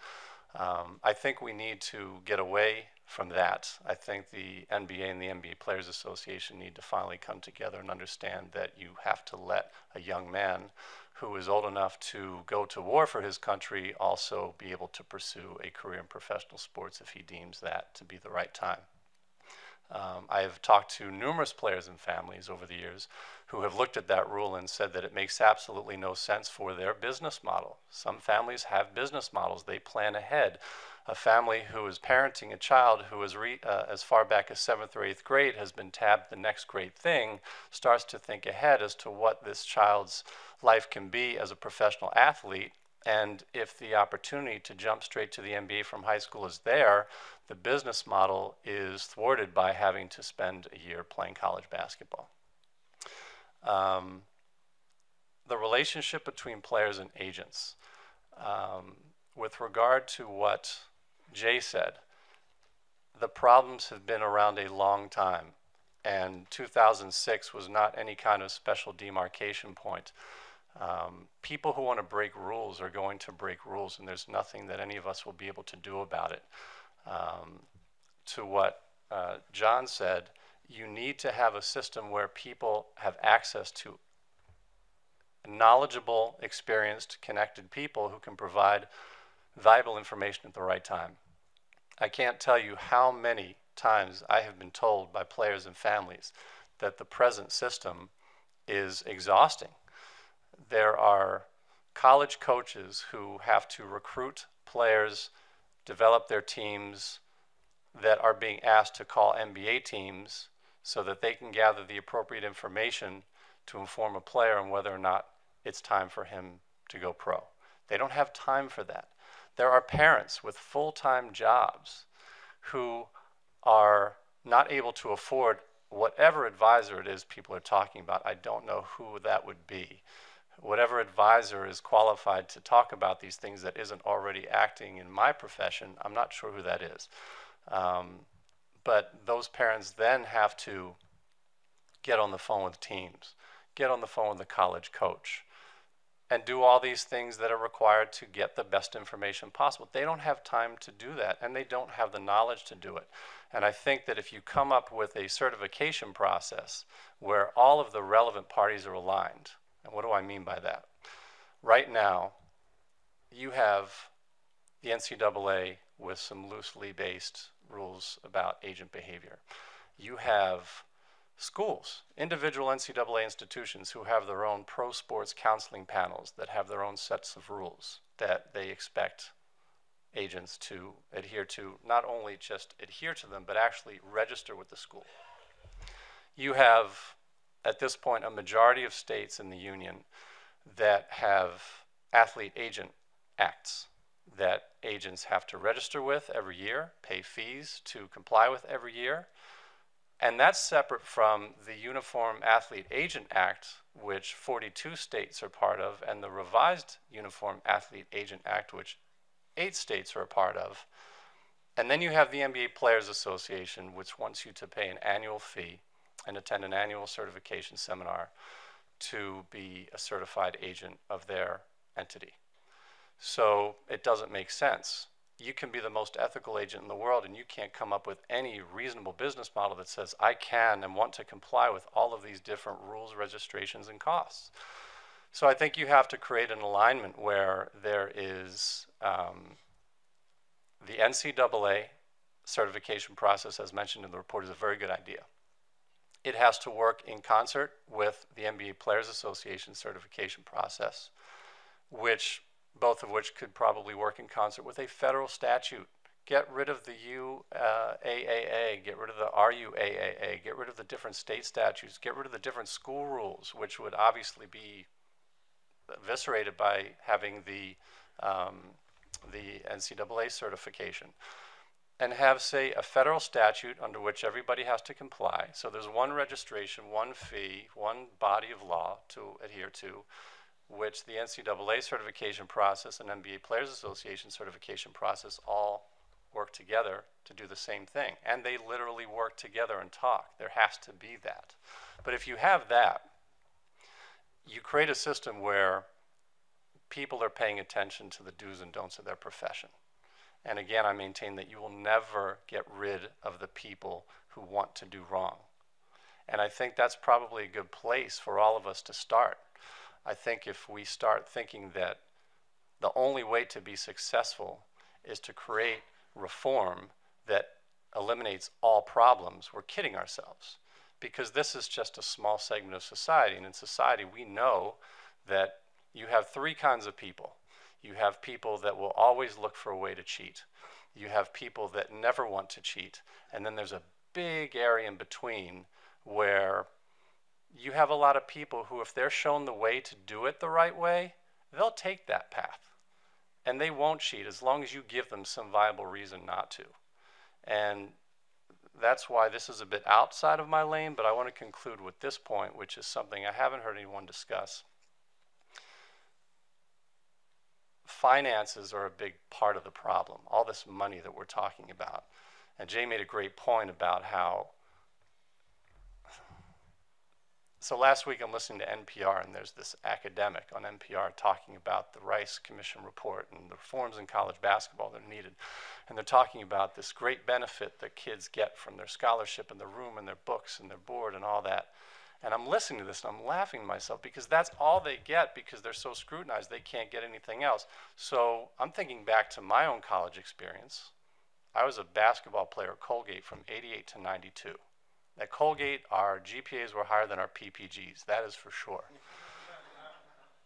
I think we need to get away from that. I think the NBA and the NBA Players Association need to finally come together and understand that you have to let a young man who is old enough to go to war for his country also be able to pursue a career in professional sports if he deems that to be the right time. I have talked to numerous players and families over the years who have looked at that rule and said that it makes absolutely no sense for their business model. Some families have business models. They plan ahead. A family who is parenting a child who is as far back as 7th or 8th grade has been tabbed the next great thing, starts to think ahead as to what this child's life can be as a professional athlete. And if the opportunity to jump straight to the NBA from high school is there, the business model is thwarted by having to spend a year playing college basketball. The relationship between players and agents. With regard to what Jay said, the problems have been around a long time, and 2006 was not any kind of special demarcation point. People who want to break rules are going to break rules, and there's nothing that any of us will be able to do about it. To what John said, you need to have a system where people have access to knowledgeable, experienced, connected people who can provide valuable information at the right time. I can't tell you how many times I have been told by players and families that the present system is exhausting. There are college coaches who have to recruit players, develop their teams, that are being asked to call NBA teams so that they can gather the appropriate information to inform a player on whether or not it's time for him to go pro. They don't have time for that. There are parents with full-time jobs who are not able to afford whatever advisor it is people are talking about. I don't know who that would be. Whatever advisor is qualified to talk about these things that isn't already acting in my profession, I'm not sure who that is. But those parents then have to get on the phone with teams, get on the phone with the college coach, and do all these things that are required to get the best information possible. They don't have time to do that, and they don't have the knowledge to do it. And I think that if you come up with a certification process where all of the relevant parties are aligned, and what do I mean by that? Right now, you have the NCAA with some loosely based rules about agent behavior. You have schools, individual NCAA institutions who have their own pro sports counseling panels that have their own sets of rules that they expect agents to adhere to, not only just adhere to them, but actually register with the school. You have, at this point, a majority of states in the union that have athlete agent acts that agents have to register with every year, pay fees to comply with every year. And that's separate from the Uniform Athlete Agent Act, which 42 states are part of, and the revised Uniform Athlete Agent Act, which 8 states are a part of. And then you have the NBA Players Association, which wants you to pay an annual fee and attend an annual certification seminar to be a certified agent of their entity. So it doesn't make sense. You can be the most ethical agent in the world, and you can't come up with any reasonable business model that says, I can and want to comply with all of these different rules, registrations, and costs. So I think you have to create an alignment where there is the NCAA certification process, as mentioned in the report, is a very good idea. It has to work in concert with the NBA Players Association certification process, both of which could probably work in concert with a federal statute. Get rid of the UAAA, get rid of the RUAAA, get rid of the different state statutes, get rid of the different school rules, which would obviously be eviscerated by having the NCAA certification, and have, say, a federal statute under which everybody has to comply. So there's one registration, one fee, one body of law to adhere to, which the NCAA certification process and NBA Players Association certification process all work together to do the same thing. And they literally work together and talk. There has to be that. But if you have that, you create a system where people are paying attention to the do's and don'ts of their profession. And again, I maintain that you will never get rid of the people who want to do wrong. And I think that's probably a good place for all of us to start. I think if we start thinking that the only way to be successful is to create reform that eliminates all problems, we're kidding ourselves. Because this is just a small segment of society. And in society, we know that you have 3 kinds of people. You have people that will always look for a way to cheat. You have people that never want to cheat. And then there's a big area in between where you have a lot of people who, if they're shown the way to do it the right way, they'll take that path. And they won't cheat as long as you give them some viable reason not to. And that's why this is a bit outside of my lane, but I want to conclude with this point, which is something I haven't heard anyone discuss. Finances are a big part of the problem, all this money that we're talking about. And Jay made a great point about how, so last week I'm listening to NPR, and there's this academic on NPR talking about the Rice Commission report and the reforms in college basketball that are needed. And they're talking about this great benefit that kids get from their scholarship and their room and their books and their board and all that. And I'm listening to this and I'm laughing to myself because that's all they get because they're so scrutinized they can't get anything else. So I'm thinking back to my own college experience. I was a basketball player at Colgate from 88 to 92. At Colgate, our GPAs were higher than our PPGs, that is for sure.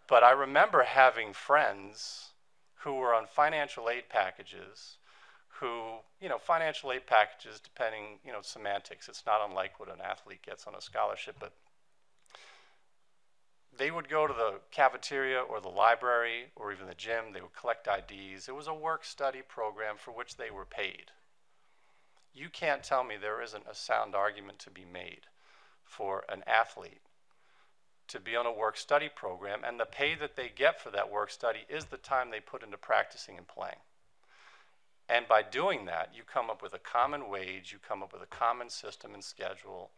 But I remember having friends who were on financial aid packages who, financial aid packages, depending, semantics, it's not unlike what an athlete gets on a scholarship, but they would go to the cafeteria or the library or even the gym, they would collect IDs. It was a work-study program for which they were paid. You can't tell me there isn't a sound argument to be made for an athlete to be on a work-study program, and the pay that they get for that work-study is the time they put into practicing and playing. And by doing that, you come up with a common wage, you come up with a common system and schedule,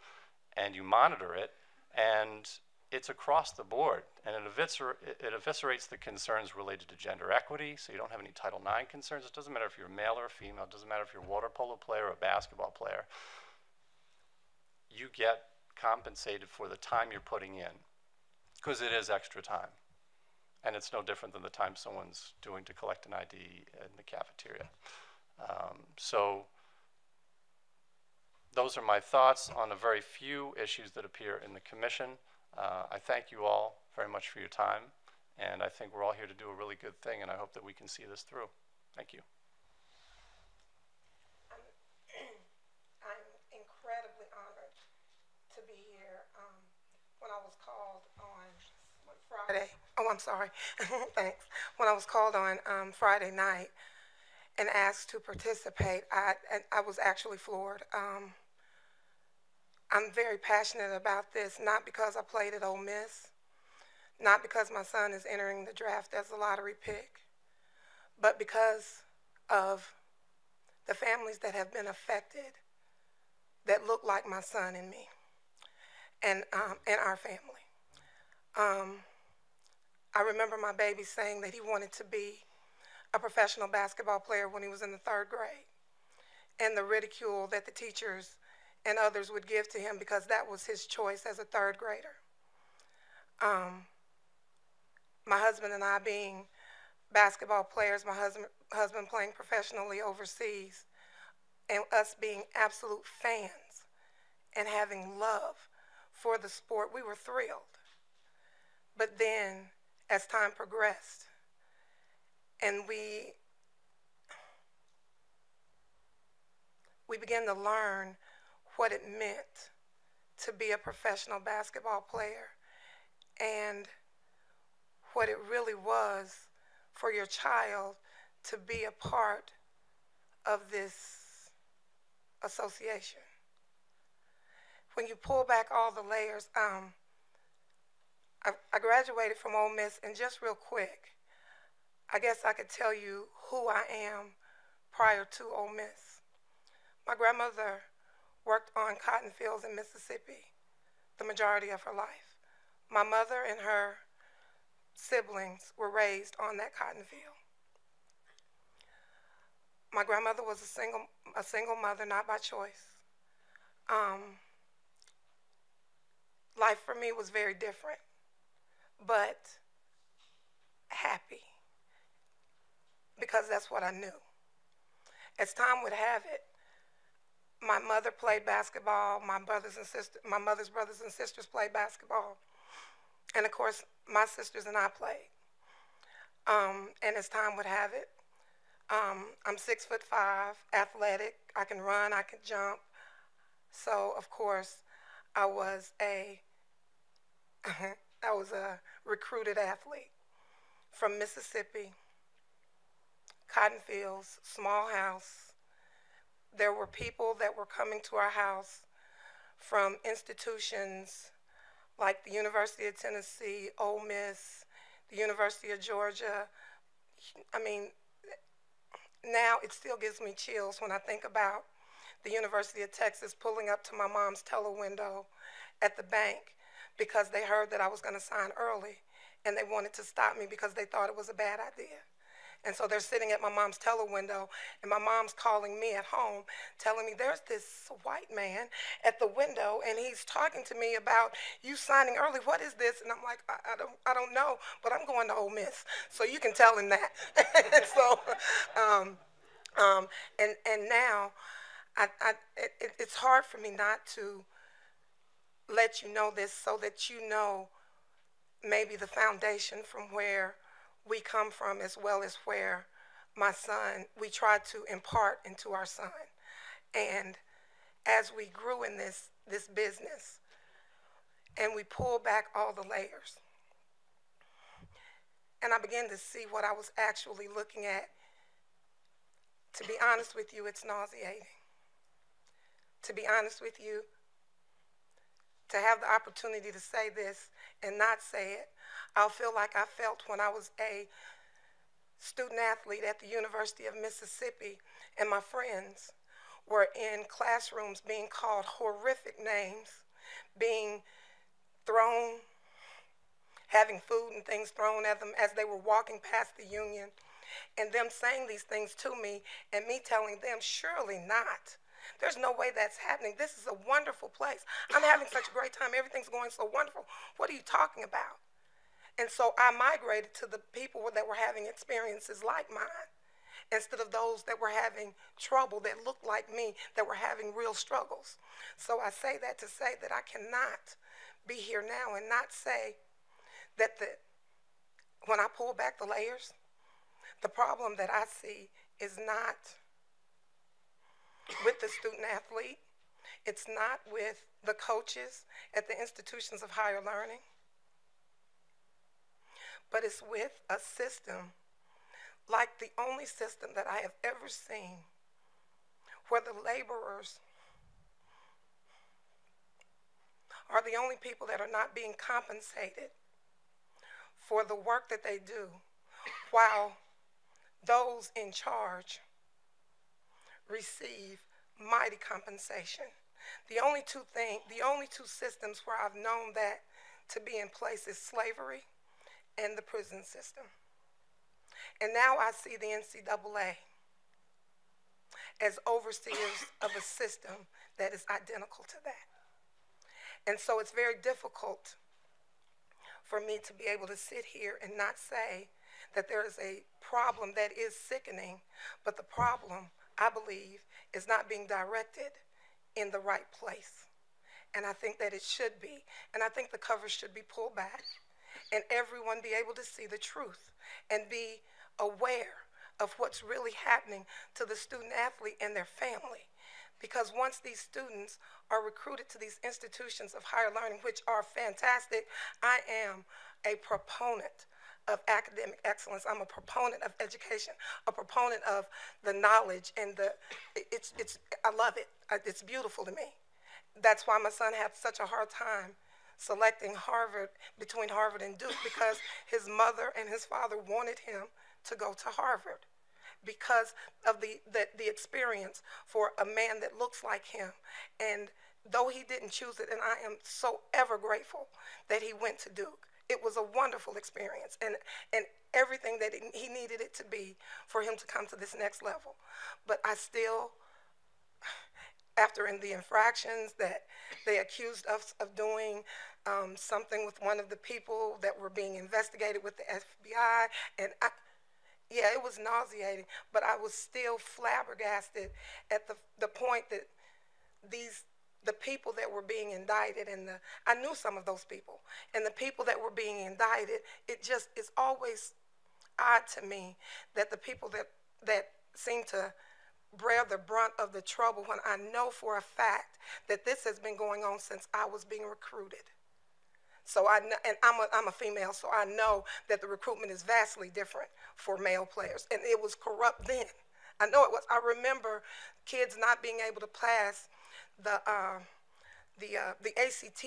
and you monitor it, and it's across the board, and it eviscerates the concerns related to gender equity, so you don't have any Title IX concerns. It doesn't matter if you're male or female. It doesn't matter if you're a water polo player or a basketball player. You get compensated for the time you're putting in, because it is extra time. And it's no different than the time someone's doing to collect an ID in the cafeteria. So those are my thoughts on the very few issues that appear in the commission. I thank you all very much for your time, and I think we're all here to do a really good thing, and I hope that we can see this through. Thank you.
I'm incredibly honored to be here. When I was called on Friday, oh, I'm sorry, thanks. When I was called on Friday night and asked to participate, I was actually floored. I'm very passionate about this, not because I played at Ole Miss, not because my son is entering the draft as a lottery pick, but because of the families that have been affected that look like my son and me and our family. I remember my baby saying that he wanted to be a professional basketball player when he was in the 3rd grade, and the ridicule that the teachers and others would give to him because that was his choice as a 3rd grader. My husband and I being basketball players, my husband playing professionally overseas, and us being absolute fans and having love for the sport, we were thrilled. But then, as time progressed, and we began to learn what it meant to be a professional basketball player and what it really was for your child to be a part of this association. When you pull back all the layers, I graduated from Ole Miss, and just real quick, I guess I could tell you who I am prior to Ole Miss. My grandmother worked on cotton fields in Mississippi the majority of her life. My mother and her siblings were raised on that cotton field. My grandmother was a single mother, not by choice. Life for me was very different, but happy, because that's what I knew. As time would have it, my mother played basketball, my mother's brothers and sisters played basketball, and of course, my sisters and I played. And as time would have it, I'm 6'5", athletic, I can run, I can jump. So of course, I was a recruited athlete from Mississippi, cotton fields, small house. There were people that were coming to our house from institutions like the University of Tennessee, Ole Miss, the University of Georgia. I mean, now it still gives me chills when I think about the University of Texas pulling up to my mom's teller window at the bank because they heard that I was going to sign early, and they wanted to stop me because they thought it was a bad idea. And so they're sitting at my mom's teller window, and my mom's calling me at home, telling me there's this white man at the window, and he's talking to me about you signing early. What is this? And I'm like, I don't know, but I'm going to Ole Miss, so you can tell him that. And so, and now, it's hard for me not to let you know this, so that you know maybe the foundation from where we come from, as well as where my son, we tried to impart into our son. And as we grew in this business, and we pulled back all the layers, and I began to see what I was actually looking at, to be honest with you, it's nauseating. To be honest with you, to have the opportunity to say this and not say it, I'll feel like I felt when I was a student athlete at the University of Mississippi, and my friends were in classrooms being called horrific names, being thrown having food and things thrown at them as they were walking past the union, and them saying these things to me, and me telling them, surely not. There's no way that's happening. This is a wonderful place. I'm having such a great time. Everything's going so wonderful. What are you talking about? And so I migrated to the people that were having experiences like mine, instead of those that were having trouble, that looked like me, that were having real struggles. So I say that to say that I cannot be here now and not say that when I pull back the layers, the problem that I see is not with the student athlete. It's not with the coaches at the institutions of higher learning, but it's with a system like the only system that I have ever seen, where the laborers are the only people that are not being compensated for the work that they do, while those in charge receive mighty compensation. The only two systems where I've known that to be in place is slavery and the prison system. And now I see the NCAA as overseers of a system that is identical to that. And so it's very difficult for me to be able to sit here and not say that there is a problem that is sickening, but the problem, I believe, is not being directed in the right place. And I think that it should be. And I think the covers should be pulled back and everyone be able to see the truth and be aware of what's really happening to the student athlete and their family. Because once these students are recruited to these institutions of higher learning, which are fantastic, I am a proponent of academic excellence. I'm a proponent of education, a proponent of the knowledge, and I love it. It's beautiful to me. That's why my son had such a hard time selecting Harvard, between Harvard and Duke, because his mother and his father wanted him to go to Harvard because of the experience for a man that looks like him. And though he didn't choose it, and I am so ever grateful that he went to Duke. It was a wonderful experience, and everything that he needed it to be for him to come to this next level. But I still, after in the infractions that they accused us of doing, something with one of the people that were being investigated with the FBI, and yeah, it was nauseating, but I was still flabbergasted at the point that the people that were being indicted, and I knew some of those people, and the people that were being indicted, it just is always odd to me that the people that seem to bear the brunt of the trouble, when I know for a fact that this has been going on since I was being recruited. So I'm a female, so I know that the recruitment is vastly different for male players, and it was corrupt then. I know it was. I remember kids not being able to pass the ACT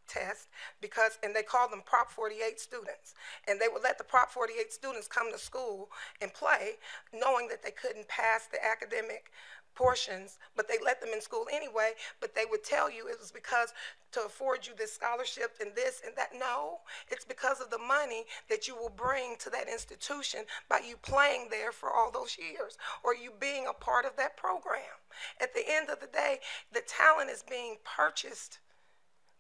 test because, and they called them Prop 48 students, and they would let the Prop 48 students come to school and play, knowing that they couldn't pass the academic portions, but they let them in school anyway. But they would tell you it was because to afford you this scholarship and this and that. No, it's because of the money that you will bring to that institution by you playing there for all those years, or you being a part of that program. At the end of the day, the talent is being purchased.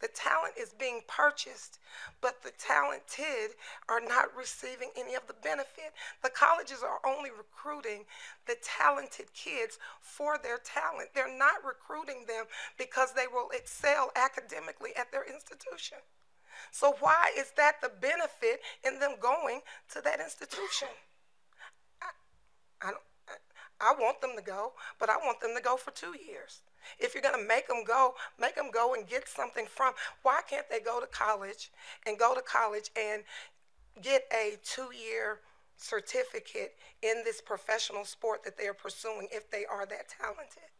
The talent is being purchased, but the talented are not receiving any of the benefit. The colleges are only recruiting the talented kids for their talent. They're not recruiting them because they will excel academically at their institution. So why is that the benefit in them going to that institution? I want them to go, but I want them to go for 2 years. If you're going to make them go and get something from. Why can't they go to college and get a 2-year certificate in this professional sport that they are pursuing if they are that talented,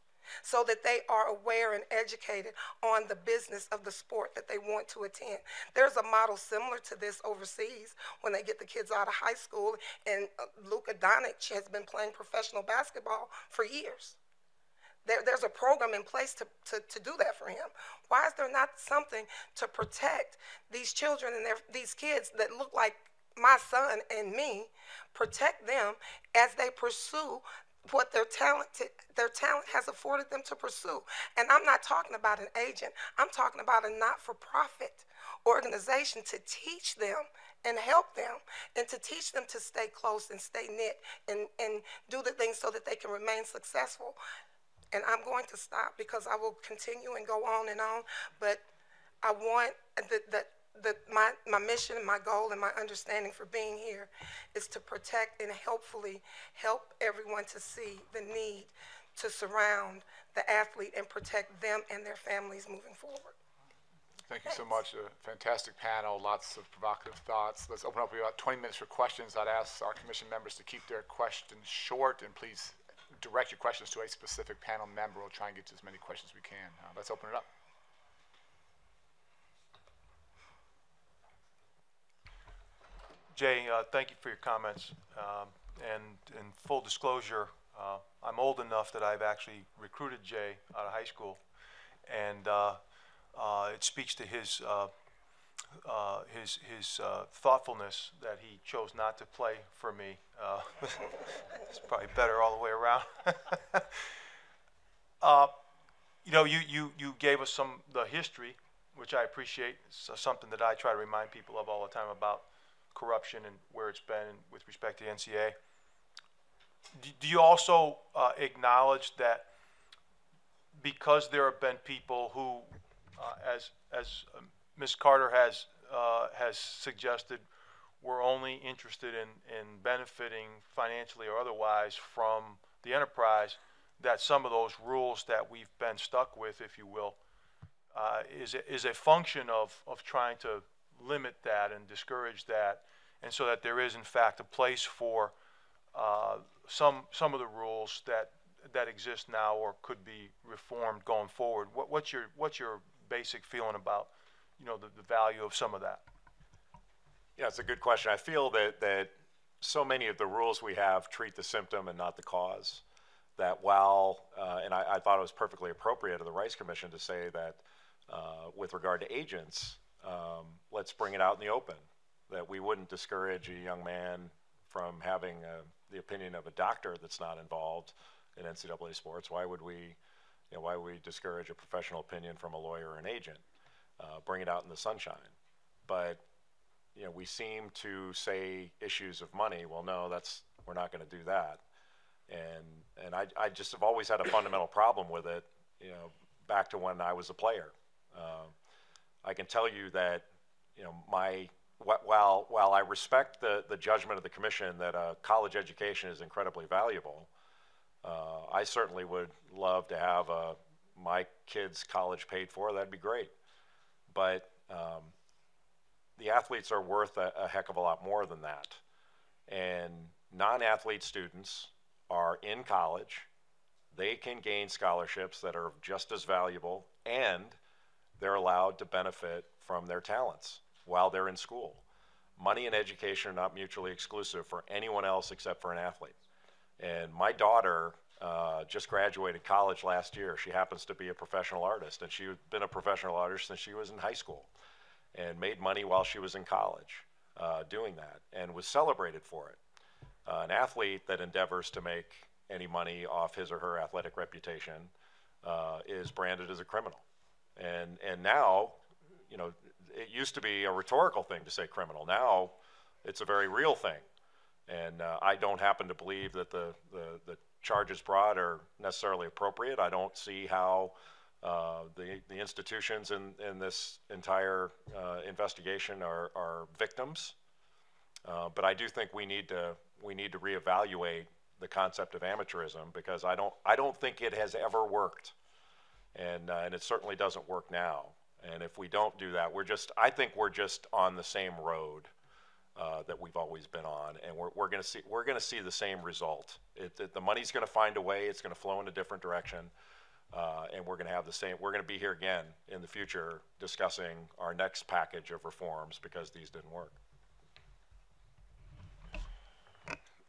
so that they are aware and educated on the business of the sport that they want to attend? There's a model similar to this overseas when they get the kids out of high school, and Luka Doncic has been playing professional basketball for years. There's a program in place to do that for him. Why is there not something to protect these children and these kids that look like my son and me, protect them as they pursue what their talent has afforded them to pursue? And I'm not talking about an agent. I'm talking about a not-for-profit organization to teach them and help them, and to teach them to stay close and stay knit and do the things so that they can remain successful. And I'm going to stop because I will continue and go on and on, but I want my mission and my goal and my understanding for being here is to protect and hopefully help everyone to see the need to surround the athlete and protect them and their families moving forward.
Thank you so much. A fantastic panel, lots of provocative thoughts. Let's open up about 20 minutes for questions. I'd ask our commission members to keep their questions short, and please direct your questions to a specific panel member. We'll try and get to as many questions as we can. Let's open it up.
Jay, thank you for your comments. And in full disclosure, I'm old enough that I've actually recruited Jay out of high school, and it speaks to his thoughtfulness that he chose not to play for me. It's probably better all the way around. You know, you gave us the history, which I appreciate. It's something that I try to remind people of all the time about corruption and where it's been with respect to NCAA. Do you also acknowledge that because there have been people who, as Ms. Carter has suggested, were only interested in benefiting financially or otherwise from the enterprise, that some of those rules that we've been stuck with, if you will, is a function of trying to limit that and discourage that, and so that there is in fact a place for some of the rules that exist now or could be reformed going forward. What's your basic feeling about, you know, the value of some of that?
Yeah, it's a good question. I feel that so many of the rules we have treat the symptom and not the cause. That while, and I thought it was perfectly appropriate of the Rice Commission to say that with regard to agents, let's bring it out in the open, that we wouldn't discourage a young man from having the opinion of a doctor that's not involved in NCAA sports. Why would we discourage a professional opinion from a lawyer or an agent? Bring it out in the sunshine. But you know, we seem to say issues of money. Well, no, we're not going to do that. And I just have always had a fundamental problem with it. You know, back to when I was a player. I can tell you that, you know, while I respect the judgment of the commission that a college education is incredibly valuable, I certainly would love to have my kids' college paid for. That'd be great. But the athletes are worth a heck of a lot more than that. And non-athlete students are in college. They can gain scholarships that are just as valuable, and they're allowed to benefit from their talents while they're in school. Money and education are not mutually exclusive for anyone else except for an athlete. And my daughter just graduated college last year. She happens to be a professional artist, and she's been a professional artist since she was in high school and made money while she was in college doing that and was celebrated for it. An athlete that endeavors to make any money off his or her athletic reputation is branded as a criminal. And now, you know, it used to be a rhetorical thing to say criminal. Now it's a very real thing. And I don't happen to believe that the charges brought are necessarily appropriate. I don't see how the institutions in this entire investigation are victims. But I do think we need to reevaluate the concept of amateurism, because I don't think it has ever worked, and it certainly doesn't work now. And if we don't do that, I think we're just on the same road that we've always been on, and we're going to see the same result. The money's going to find a way. It's going to flow in a different direction, and we're going to have the same. We're going to be here again in the future discussing our next package of reforms because these didn't work.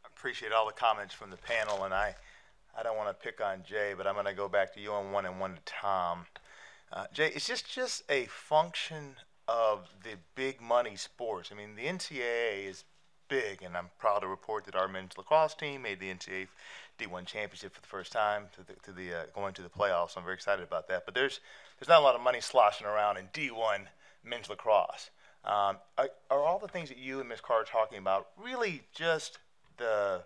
Appreciate all the comments from the panel, and I I don't want to pick on Jay, but I'm going to go back to you on one and one to Tom. Jay, it's just a function of the big money sports. I mean, the NCAA is big, and I'm proud to report that our men's lacrosse team made the NCAA D1 championship for the first time going to the playoffs. I'm very excited about that. But there's not a lot of money sloshing around in D1 men's lacrosse. Are all the things that you and Ms. Carter are talking about really just the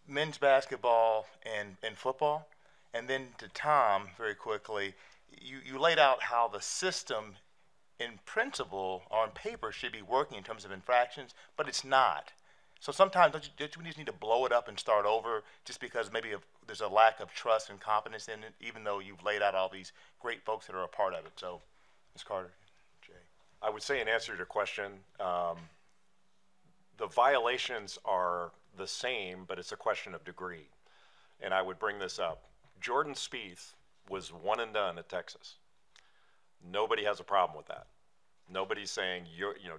men's basketball and football? And then to Tom, very quickly, you laid out how the system in principle or on paper should be working in terms of infractions, but it's not. So sometimes don't we just need to blow it up and start over just because maybe there's a lack of trust and confidence in it, even though you've laid out all these great folks that are a part of it. So, Ms. Carter, Jay.
I would say in answer to your question, the violations are the same, but it's a question of degree. And I would bring this up. Jordan Spieth was one and done at Texas. Nobody has a problem with that. Nobody's saying,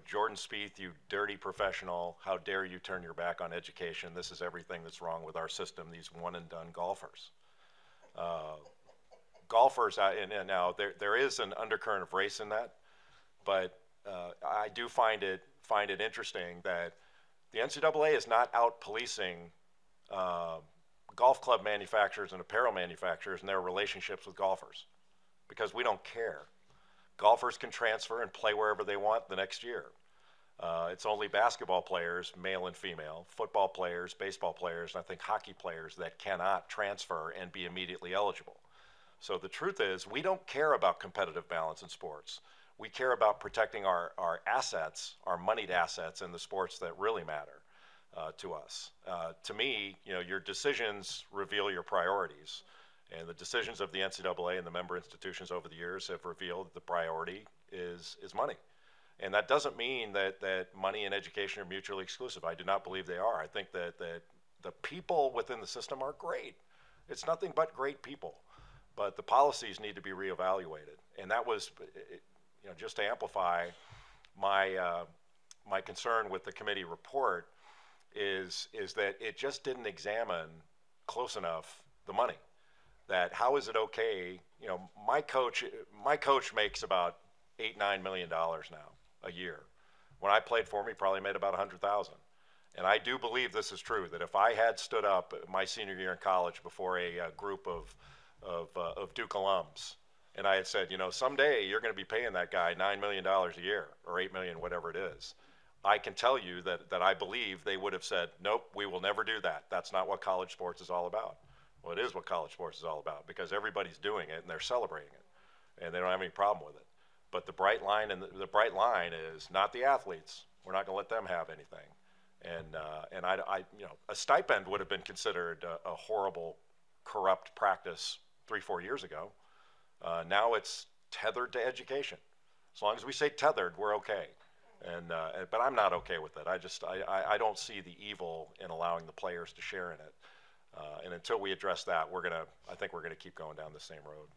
Jordan Spieth, you dirty professional, how dare you turn your back on education? This is everything that's wrong with our system, these one and done golfers. Golfers, and now there is an undercurrent of race in that, but I do find it interesting that the NCAA is not out policing golf club manufacturers and apparel manufacturers and their relationships with golfers, because we don't care. Golfers can transfer and play wherever they want the next year. It's only basketball players, male and female, football players, baseball players, and I think hockey players that cannot transfer and be immediately eligible. So the truth is, we don't care about competitive balance in sports. We care about protecting our assets, our moneyed assets in the sports that really matter to us. To me, your decisions reveal your priorities. And the decisions of the NCAA and the member institutions over the years have revealed that the priority is money. And that doesn't mean that money and education are mutually exclusive. I do not believe they are. I think that the people within the system are great. It's nothing but great people. But the policies need to be reevaluated. And that was, just to amplify my concern with the committee report is that it just didn't examine close enough the money. That how is it okay? My coach makes about $8-9 million now a year. When I played for him, he probably made about $100,000. And I do believe this is true. That if I had stood up my senior year in college before a group of Duke alums, and I had said, someday you're going to be paying that guy $9 million a year or $8 million, whatever it is, I can tell you that I believe they would have said, nope, we will never do that. That's not what college sports is all about. Well, it is what college sports is all about, because everybody's doing it and they're celebrating it, and they don't have any problem with it. But the bright line is not the athletes. We're not going to let them have anything. And I a stipend would have been considered a horrible, corrupt practice 3-4 years ago. Now it's tethered to education. As long as we say tethered, we're okay. But I'm not okay with it. I don't see the evil in allowing the players to share in it. And until we address that, I think we're gonna keep going down the same road.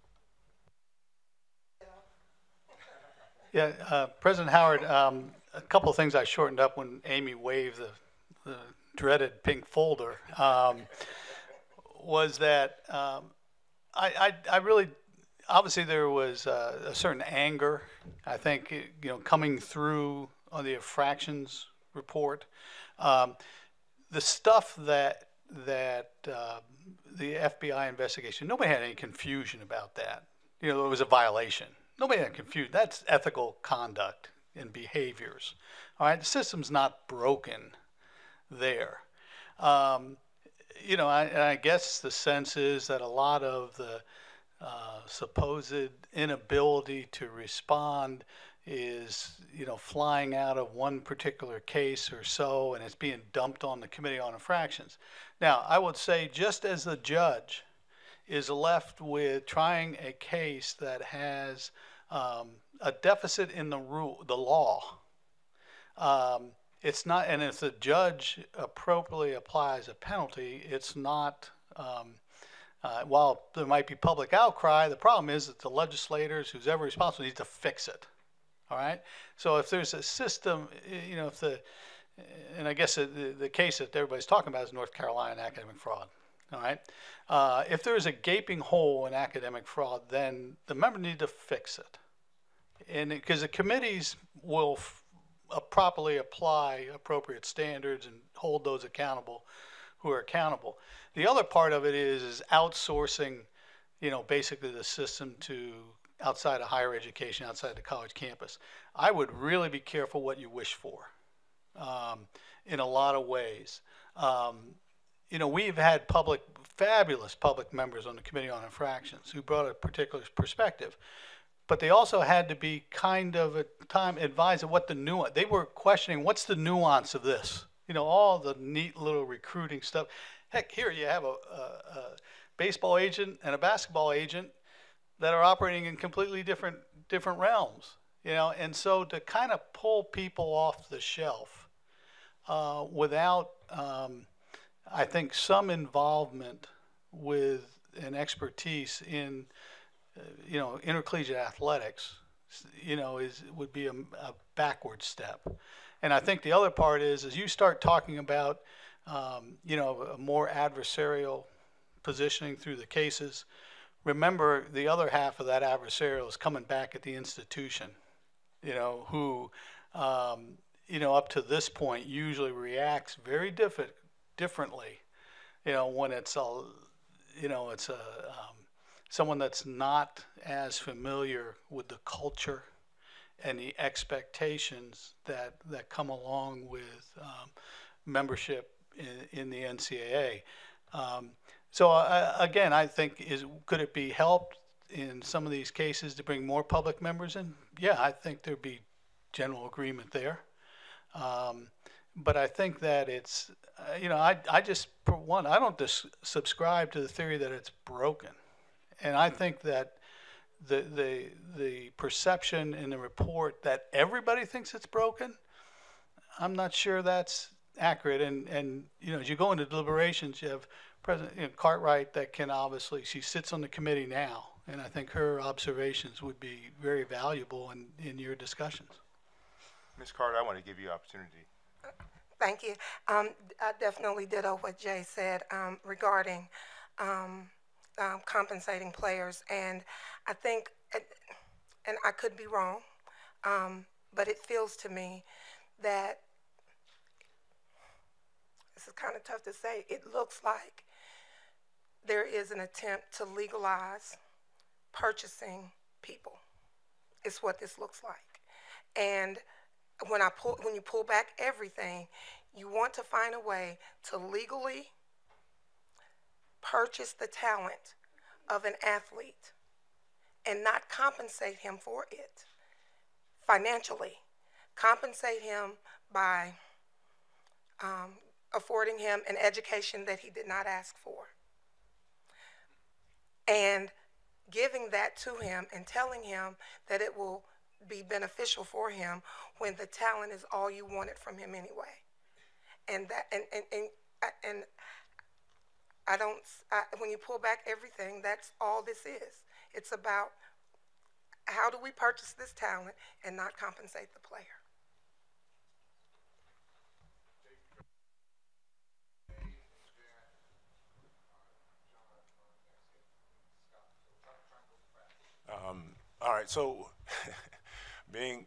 Yeah, President Howard, a couple of things I shortened up when Amy waved the dreaded pink folder was that I really, obviously there was a certain anger, I think, coming through on the infractions report. The stuff that the FBI investigation, nobody had any confusion about that. It was a violation. Nobody had confusion. That's ethical conduct and behaviors. All right, the system's not broken there. I guess the sense is that a lot of the supposed inability to respond is, flying out of one particular case or so, and it's being dumped on the Committee on Infractions. Now, I would say, just as the judge is left with trying a case that has a deficit in the law, it's not, and if the judge appropriately applies a penalty, it's not, while there might be public outcry, the problem is that the legislators, who's ever responsible, need to fix it. All right? So if there's a system, and I guess the case that everybody's talking about is North Carolina academic fraud. All right. If there is a gaping hole in academic fraud, then the member need to fix it. And because the committees will properly apply appropriate standards and hold those accountable who are accountable. The other part of it is outsourcing, basically the system to outside of higher education, outside the college campus. I would really be careful what you wish for in a lot of ways. We've had fabulous public members on the Committee on Infractions who brought a particular perspective. But they also had to be kind of at the time advised of what the nuance. They were questioning what's the nuance of this. All the neat little recruiting stuff. Heck, here you have a baseball agent and a basketball agent that are operating in completely different realms. And so to kind of pull people off the shelf without, I think, some involvement with an expertise in intercollegiate athletics, would be a backward step. And I think the other part is, as you start talking about, a more adversarial positioning through the cases, remember the other half of that adversarial is coming back at the institution, who, up to this point usually reacts very differently, when it's someone that's not as familiar with the culture and the expectations that come along with membership in the NCAA. Again, I think could it be helped in some of these cases to bring more public members in? Yeah, I think there'd be general agreement there. But I think that it's, I just, for one, I don't subscribe to the theory that it's broken. And I think that the perception in the report that everybody thinks it's broken, I'm not sure that's accurate. And as you go into deliberations, you have President Cartwright that can obviously, she sits on the committee now, and I think her observations would be very valuable in your discussions.
Ms. Carter, I want to give you opportunity.
Thank you. I definitely ditto what Jay said regarding compensating players, and I think, and I could be wrong, but it feels to me that, this is kind of tough to say, it looks like there is an attempt to legalize purchasing people. It's what this looks like. And when you pull back everything, you want to find a way to legally purchase the talent of an athlete and not compensate him for it financially. Compensate him by affording him an education that he did not ask for, and giving that to him and telling him that it will be beneficial for him when the talent is all you wanted from him anyway. And that and I don't, when you pull back everything, that's all this is. It's about how do we purchase this talent and not compensate the player.
All right, so being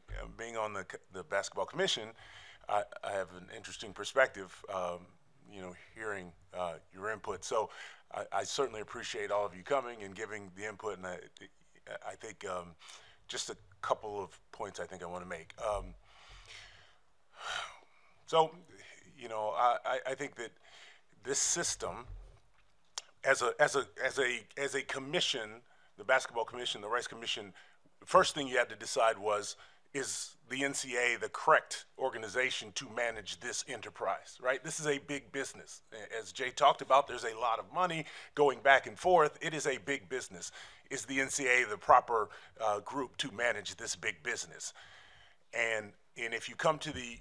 on the basketball commission, I have an interesting perspective, hearing your input. So I certainly appreciate all of you coming and giving the input, and I think just a couple of points I think I want to make. I think that this system, as a commission, the basketball commission, the Rice Commission, the first thing you had to decide was, is the NCAA the correct organization to manage this enterprise, right? This is a big business. As Jay talked about, there's a lot of money going back and forth. It is a big business. Is the NCAA the proper group to manage this big business? And if you come to the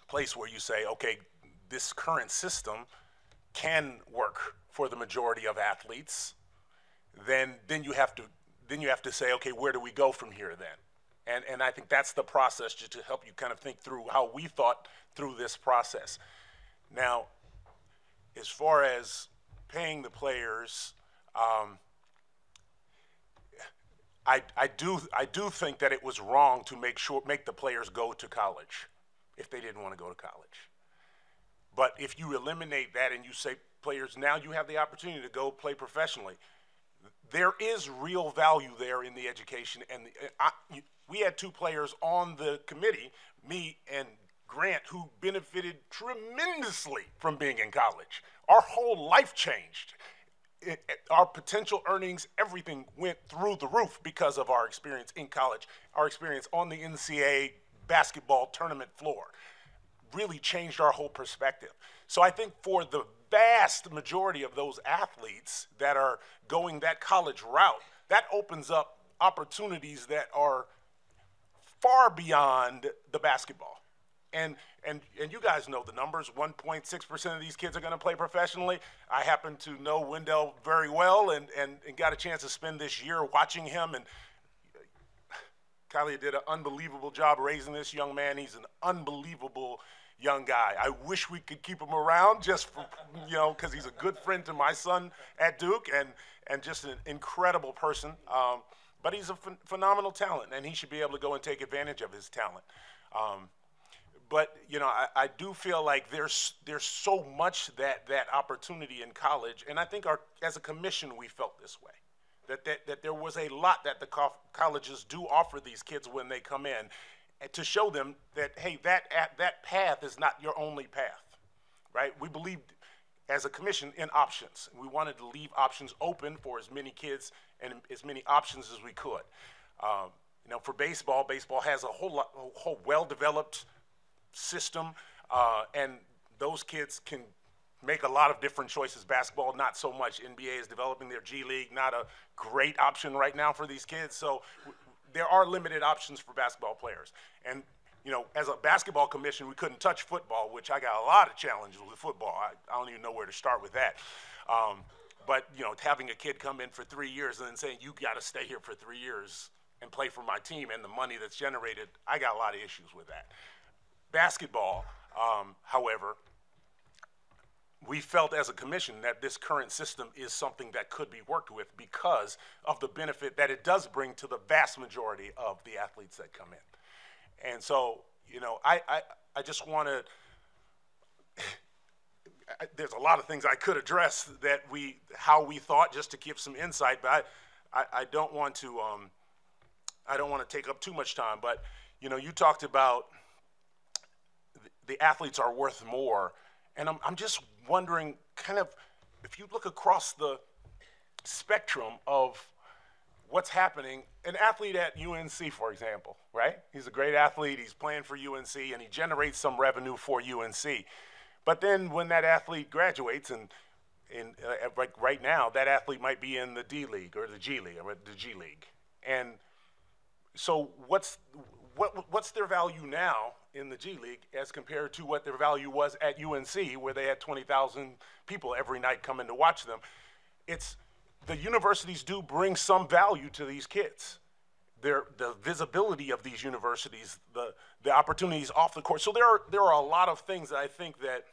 place where you say, okay, this current system can work for the majority of athletes, then you have to say, okay, where do we go from here then? And I think that's the process, just to help you kind of think through how we thought through this process. Now, as far as paying the players, I do think that it was wrong to make the players go to college if they didn't want to go to college. But if you eliminate that and you say players, now you have the opportunity to go play professionally, there is real value there in the education. And we had two players on the committee, me and Grant, who benefited tremendously from being in college. Our whole life changed. Our potential earnings, everything went through the roof because of our experience in college, our experience on the NCAA basketball tournament floor. Really changed our whole perspective. So I think for the vast majority of those athletes that are going that college route, that opens up opportunities that are far beyond the basketball. And you guys know the numbers. 1.6% of these kids are going to play professionally. I happen to know Wendell very well and got a chance to spend this year watching him. And Kylie did an unbelievable job raising this young man. He's an unbelievable young guy. I wish we could keep him around just for, because he's a good friend to my son at Duke and just an incredible person. But he's a phenomenal talent, and he should be able to go and take advantage of his talent. But I do feel like there's so much that opportunity in college, and I think as a commission we felt this way, that there was a lot that the colleges do offer these kids when they come in, and to show them that, hey, that path is not your only path, right? We believed as a commission in options. We wanted to leave options open for as many kids and as many options as we could. For baseball has a whole well-developed system, and those kids can make a lot of different choices. Basketball, not so much. NBA is developing their G League, not a great option right now for these kids. So there are limited options for basketball players. And, as a basketball commission, we couldn't touch football, which I got a lot of challenges with football. I don't even know where to start with that. But having a kid come in for 3 years and then saying, you got to stay here for 3 years and play for my team and the money that's generated, I got a lot of issues with that. Basketball, however, we felt as a commission that this current system is something that could be worked with because of the benefit that it does bring to the vast majority of the athletes that come in. And so, I just want to, there's a lot of things I could address how we thought, just to give some insight, but I don't want to take up too much time. But, you talked about the athletes are worth more. And I'm just wondering, kind of, if you look across the spectrum of what's happening, an athlete at UNC, for example, right? He's a great athlete, he's playing for UNC, and he generates some revenue for UNC. But then when that athlete graduates, and right now, that athlete might be in the D League or the G League, or the G League. And so what's their value now in the G League as compared to what their value was at UNC, where they had 20,000 people every night coming to watch them? The universities do bring some value to these kids. The visibility of these universities, the opportunities off the court. So there are a lot of things that I think that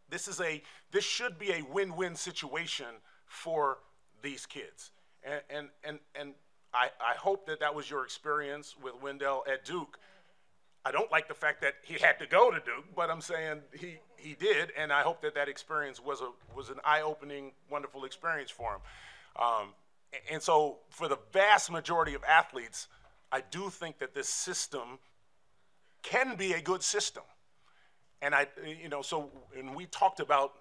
this should be a win-win situation for these kids. And I hope that was your experience with Wendell at Duke. I don't like the fact that he had to go to Duke, but I'm saying he did, and I hope that experience was an eye-opening, wonderful experience for him. And so for the vast majority of athletes, I do think that this system can be a good system. And and we talked about,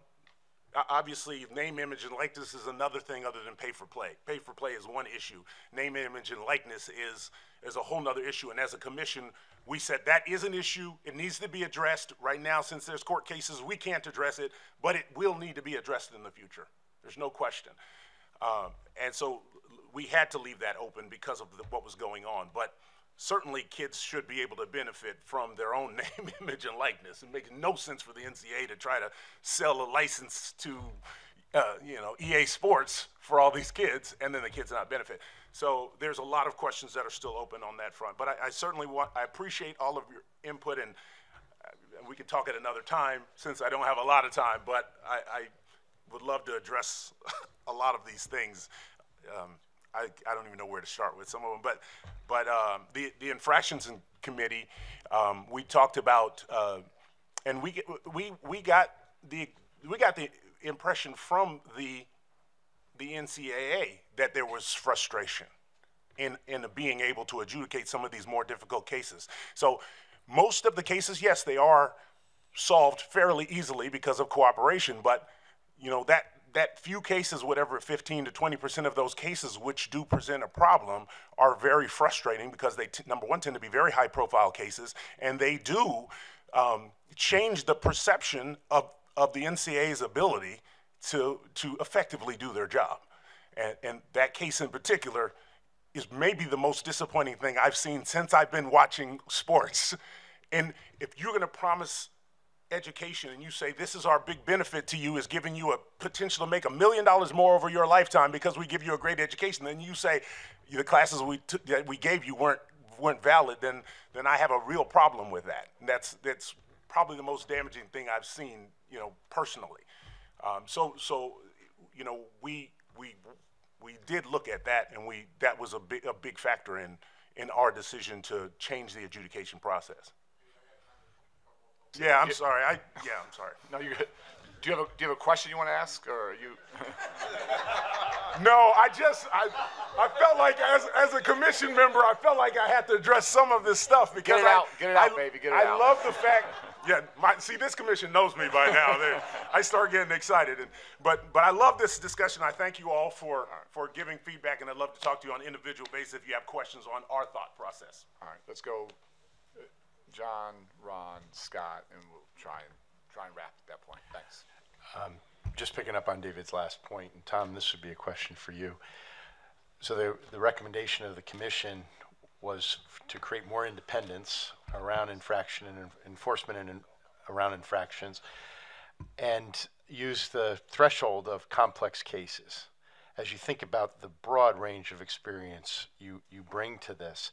obviously, name, image, and likeness is another thing other than pay for play. Pay for play is one issue. Name, image, and likeness is a whole nother issue. And as a commission, we said that is an issue. It needs to be addressed. Right now, since there's court cases, we can't address it, but it will need to be addressed in the future. There's no question. And so we had to leave that open because of what was going on. But certainly kids should be able to benefit from their own name, image, and likeness. It makes no sense for the NCAA to try to sell a license to EA Sports for all these kids, and then the kids not benefit. So there's a lot of questions that are still open on that front. But I certainly I appreciate all of your input, and we can talk at another time since I don't have a lot of time, but I would love to address a lot of these things. I don't even know where to start with some of them, but the infractions committee, we talked about, and we got the impression from the NCAA that there was frustration in being able to adjudicate some of these more difficult cases. So most of the cases, yes, they are solved fairly easily because of cooperation, but you know, that few cases, whatever 15 to 20% of those cases which do present a problem are very frustrating because they, number one, tend to be very high profile cases, and they do change the perception of the NCAA's ability to effectively do their job. And that case in particular is maybe the most disappointing thing I've seen since I've been watching sports. And if you're going to promise education and you say this is our big benefit to you, is giving you a potential to make $1 million more over your lifetime because we give you a great education, then you say the classes that we gave you weren't valid, then I have a real problem with that. And that's probably the most damaging thing I've seen, you know, personally. So you know, we did look at that, and that was a big factor in our decision to change the adjudication process. Yeah, I'm sorry. I'm sorry.
No, you. Do you have a question you want to ask, or are you?
No, I felt like as a commission member, I felt like I had to address some of this stuff because
get it out, baby, get it out.
I love the fact. Yeah, see, this commission knows me by now. I start getting excited, but I love this discussion. I thank you all for giving feedback, and I'd love to talk to you on an individual basis if you have questions on our thought process.
All right, let's go. John, Ron, Scott, and we'll try and wrap at that point. Thanks.
Just picking up on David's last point, and Tom, this would be a question for you. So the recommendation of the commission was to create more independence around infraction and enforcement and around infractions, and use the threshold of complex cases. As you think about the broad range of experience you bring to this,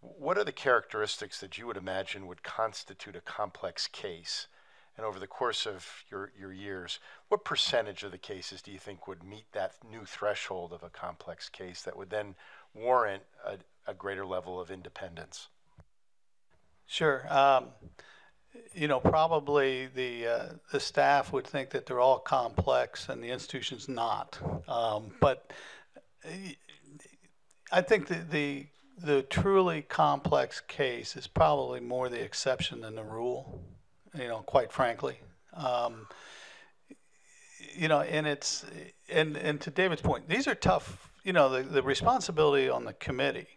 what are the characteristics that you would imagine would constitute a complex case? And over the course of your years, what percentage of the cases do you think would meet that new threshold of a complex case that would then warrant a greater level of independence?
Sure. You know, probably the staff would think that they're all complex and the institution's not. But I think the truly complex case is probably more the exception than the rule, you know, quite frankly. You know, and to David's point, these are tough, you know, the responsibility on the committee.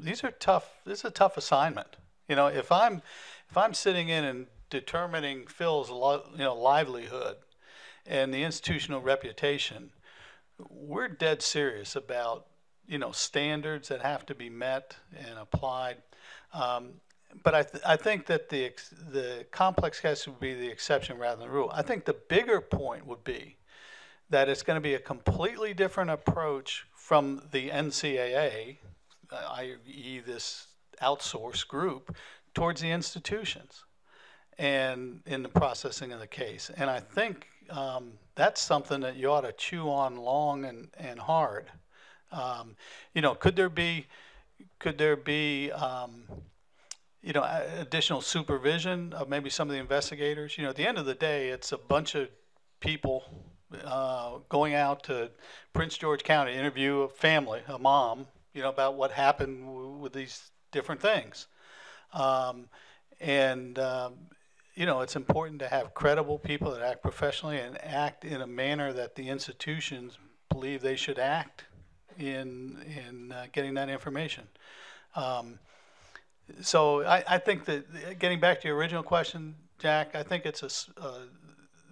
These are tough, this is a tough assignment. You know, if I'm sitting in and determining Phil's livelihood and the institutional reputation, we're dead serious about, you know, standards that have to be met and applied. But I think that the complex case would be the exception rather than the rule. I think the bigger point would be that it's going to be a completely different approach from the NCAA, i.e. this outsourced group, towards the institutions and in the processing of the case. And I think that's something that you ought to chew on long and hard. You know, could there be you know, additional supervision of maybe some of the investigators? You know, at the end of the day, it's a bunch of people going out to Prince George County, interview a family, a mom, you know, about what happened with these different things. You know, it's important to have credible people that act professionally and act in a manner that the institutions believe they should act in getting that information. So I think that, getting back to your original question, Jack, I think it's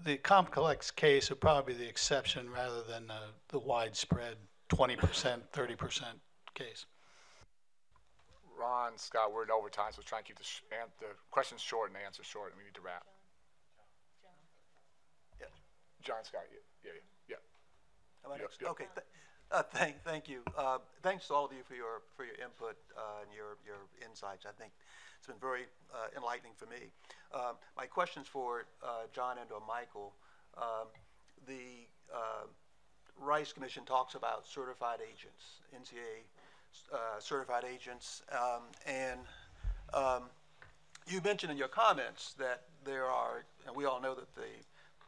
the complex case would probably be the exception rather than the widespread 20%, 30% case.
Ron, Scott, we're in overtime, so try and keep the questions short and the answers short, and we need to wrap.
Yeah.
John, Scott, yeah.
Am I next? Okay. Thank you. Thanks to all of you for your input and your insights. I think It's been very enlightening for me. My question's for John and/or Michael. The Rice Commission talks about certified agents, NCAA certified agents, and you mentioned in your comments that there are, and we all know that the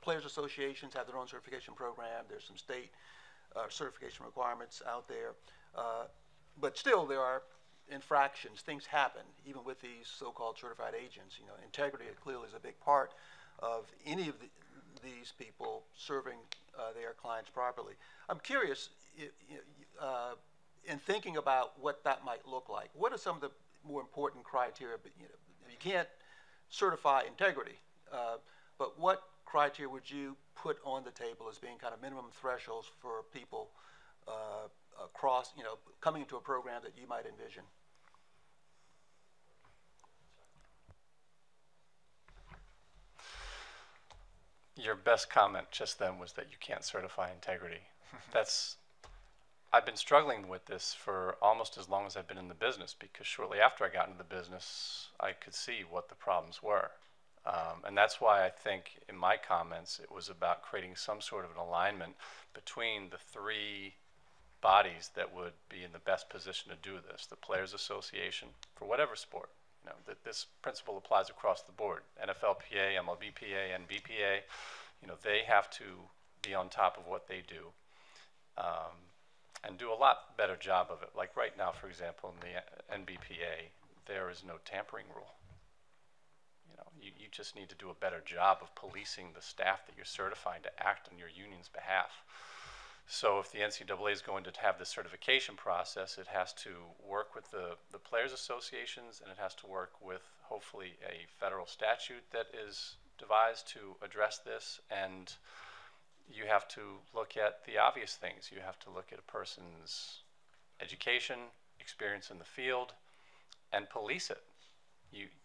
players associations have their own certification program. There's some state certification requirements out there, but still there are infractions. Things happen even with these so-called certified agents. You know, integrity clearly is a big part of any of these people serving their clients properly. I'm curious, in thinking about what that might look like, what are some of the more important criteria? You know, you can't certify integrity, but what criteria would you put on the table as being kind of minimum thresholds for people across, you know, coming into a program that you might envision?
Your best comment just then was that you can't certify integrity. I've been struggling with this for almost as long as I've been in the business, because shortly after I got into the business, I could see what the problems were. And that's why I think in my comments it was about creating some sort of an alignment between the three bodies that would be in the best position to do this. The Players Association, for whatever sport. You know, that this principle applies across the board. NFLPA, MLBPA, NBPA, you know, they have to be on top of what they do and do a lot better job of it. Like right now, for example, in the NBPA, there is no tampering rule. You know, you just need to do a better job of policing the staff that you're certifying to act on your union's behalf. So if the NCAA is going to have this certification process, it has to work with the players associations, and it has to work with hopefully a federal statute that is devised to address this. And you have to look at the obvious things. You have to look at a person's education, experience in the field, and police it.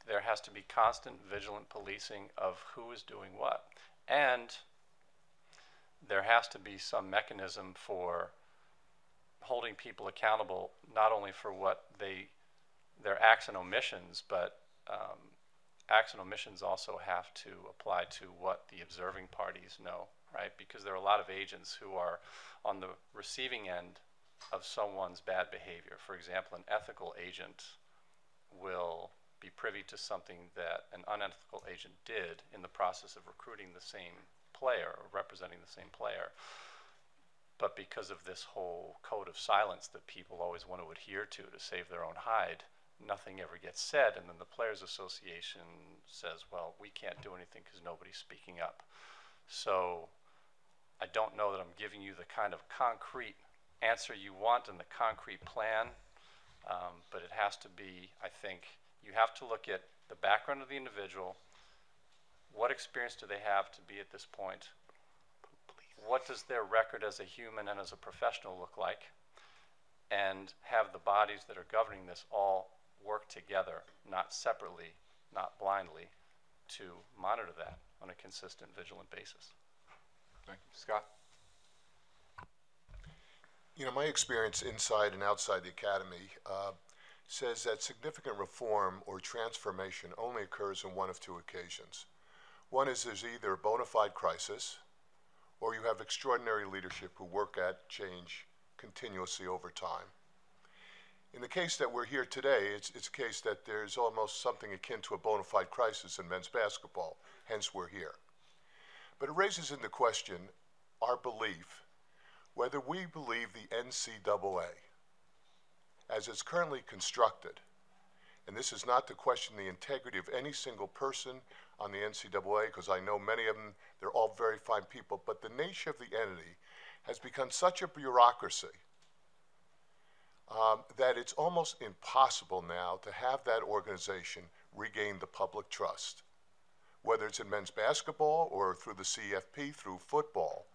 There has to be constant, vigilant policing of who is doing what. And there has to be some mechanism for holding people accountable, not only for what their acts and omissions, but acts and omissions also have to apply to what the observing parties know, right? Because there are a lot of agents who are on the receiving end of someone's bad behavior. For example, an ethical agent will be privy to something that an unethical agent did in the process of recruiting the same player or representing the same player. But because of this whole code of silence that people always want to adhere to save their own hide, nothing ever gets said, and then the Players Association says, well, we can't do anything because nobody's speaking up. So I don't know that I'm giving you the kind of concrete answer you want and the concrete plan, but it has to be, I think, you have to look at the background of the individual. What experience do they have to be at this point? What does their record as a human and as a professional look like? And have the bodies that are governing this all work together, not separately, not blindly, to monitor that on a consistent, vigilant basis.
Thank you. Scott?
You know, my experience inside and outside the academy says that significant reform or transformation only occurs on one of two occasions. One is there's either a bona fide crisis, or you have extraordinary leadership who work at change continuously over time. In the case that we're here today, it's a case that there's almost something akin to a bona fide crisis in men's basketball, hence we're here. But it raises into question our belief, whether we believe the NCAA, as it's currently constructed, and this is not to question the integrity of any single person on the NCAA, because I know many of them, they're all very fine people, but the nature of the entity has become such a bureaucracy that it's almost impossible now to have that organization regain the public trust, whether it's in men's basketball or through the CFP, through football.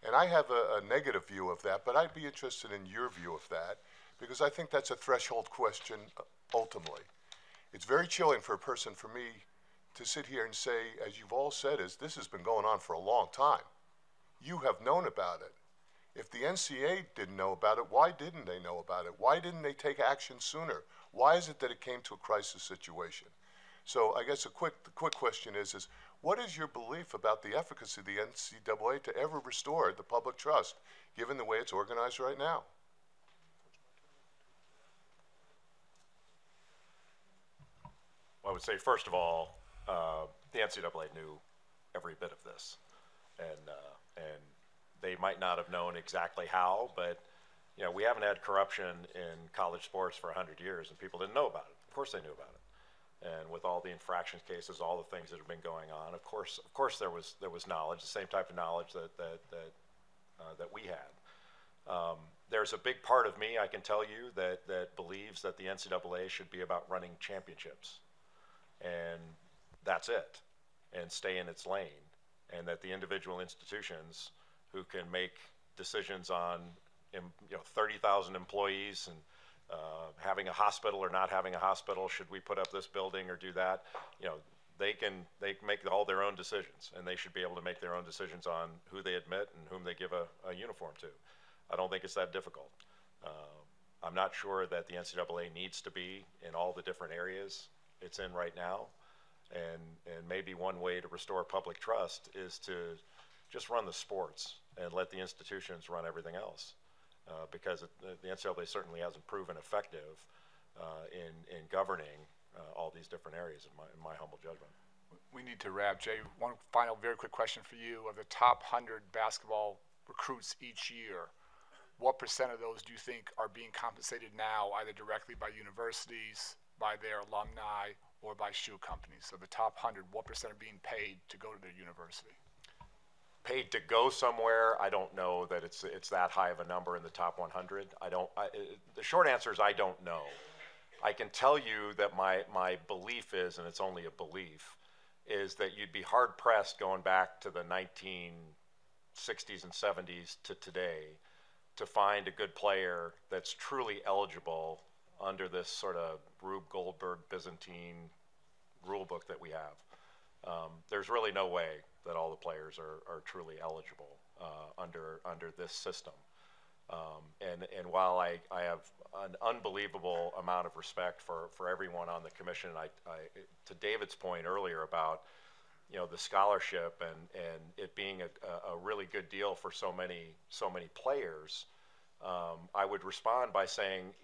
And I have a negative view of that, but I'd be interested in your view of that, because I think that's a threshold question ultimately. It's very chilling for a person, for me, to sit here and say, as you've all said, this has been going on for a long time. You have known about it. If the NCAA didn't know about it, why didn't they know about it? Why didn't they take action sooner? Why is it that it came to a crisis situation? So I guess the quick question is what is your belief about the efficacy of the NCAA to ever restore the public trust, given the way it's organized right now?
Well, I would say, first of all, the NCAA knew every bit of this, and they might not have known exactly how, but you know, we haven't had corruption in college sports for 100 years, and people didn't know about it. Of course, they knew about it. And with all the infraction cases, all the things that have been going on, of course, there was knowledge, the same type of knowledge that we had. There's a big part of me, I can tell you, that believes that the NCAA should be about running championships, and that's it, and stay in its lane, and that the individual institutions who can make decisions on 30,000 employees and having a hospital or not having a hospital, should we put up this building or do that, they can make all their own decisions, and they should be able to make their own decisions on who they admit and whom they give a uniform to. I don't think it's that difficult. I'm not sure that the NCAA needs to be in all the different areas it's in right now, and maybe one way to restore public trust is to just run the sports and let the institutions run everything else. Because the NCAA certainly hasn't proven effective in governing all these different areas, in my humble judgment.
We need to wrap. Jay, one final very quick question for you. Of the top 100 basketball recruits each year, what % of those do you think are being compensated now, either directly by universities, by their alumni, or by shoe companies? So the top 100, what % are being paid to go to their university?
Paid to go somewhere, I don't know that it's that high of a number in the top 100. The short answer is I don't know. I can tell you that my belief is, and it's only a belief, is that you'd be hard pressed going back to the 1960s and 70s to today to find a good player that's truly eligible under this sort of Rube Goldberg Byzantine rule book that we have. There's really no way that all the players are truly eligible under this system. And while I have an unbelievable amount of respect for everyone on the commission, to David's point earlier about the scholarship and it being a really good deal for so many players, I would respond by saying,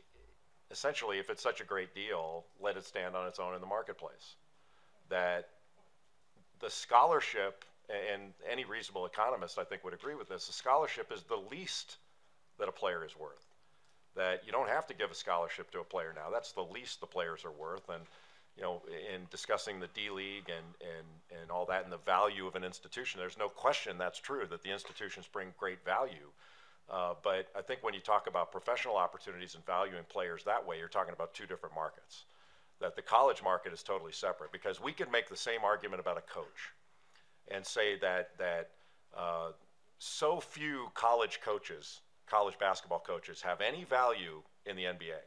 essentially, if it's such a great deal, let it stand on its own in the marketplace. That the scholarship, and any reasonable economist I think would agree with this, the scholarship is the least that a player is worth. That you don't have to give a scholarship to a player now. That's the least the players are worth. And in discussing the D-League and all that and the value of an institution, there's no question that's true, that the institutions bring great value. But I think when you talk about professional opportunities and valuing players that way, you're talking about two different markets. That the college market is totally separate, because we could make the same argument about a coach and say that so few college basketball coaches have any value in the NBA.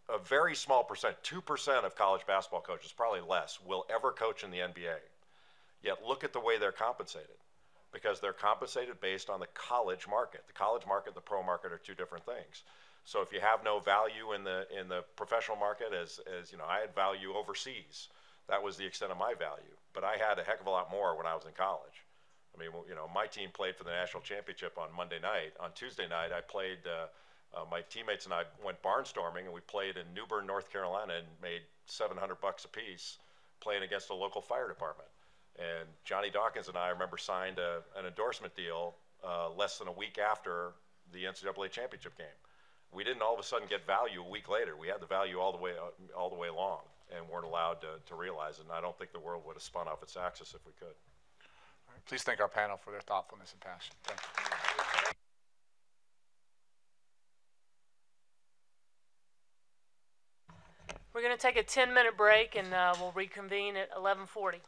A very small percent, 2% of college basketball coaches, probably less, will ever coach in the NBA. Yet look at the way they're compensated, because they're compensated based on the college market. The college market and the pro market are two different things. So if you have no value in the professional market, as I had value overseas. That was the extent of my value. But I had a heck of a lot more when I was in college. I mean, my team played for the national championship on Monday night. On Tuesday night, I played, my teammates and I went barnstorming, and we played in New Bern, North Carolina, and made $700 a piece playing against a local fire department. And Johnny Dawkins and I remember signed an endorsement deal less than a week after the NCAA championship game. We didn't all of a sudden get value a week later. We had the value all the way along, and weren't allowed to realize it. And I don't think the world would have spun off its axis if we could.
All right, please thank our panel for their thoughtfulness and passion. Thank you.
We're going to take a 10-minute break, and we'll reconvene at 11:40.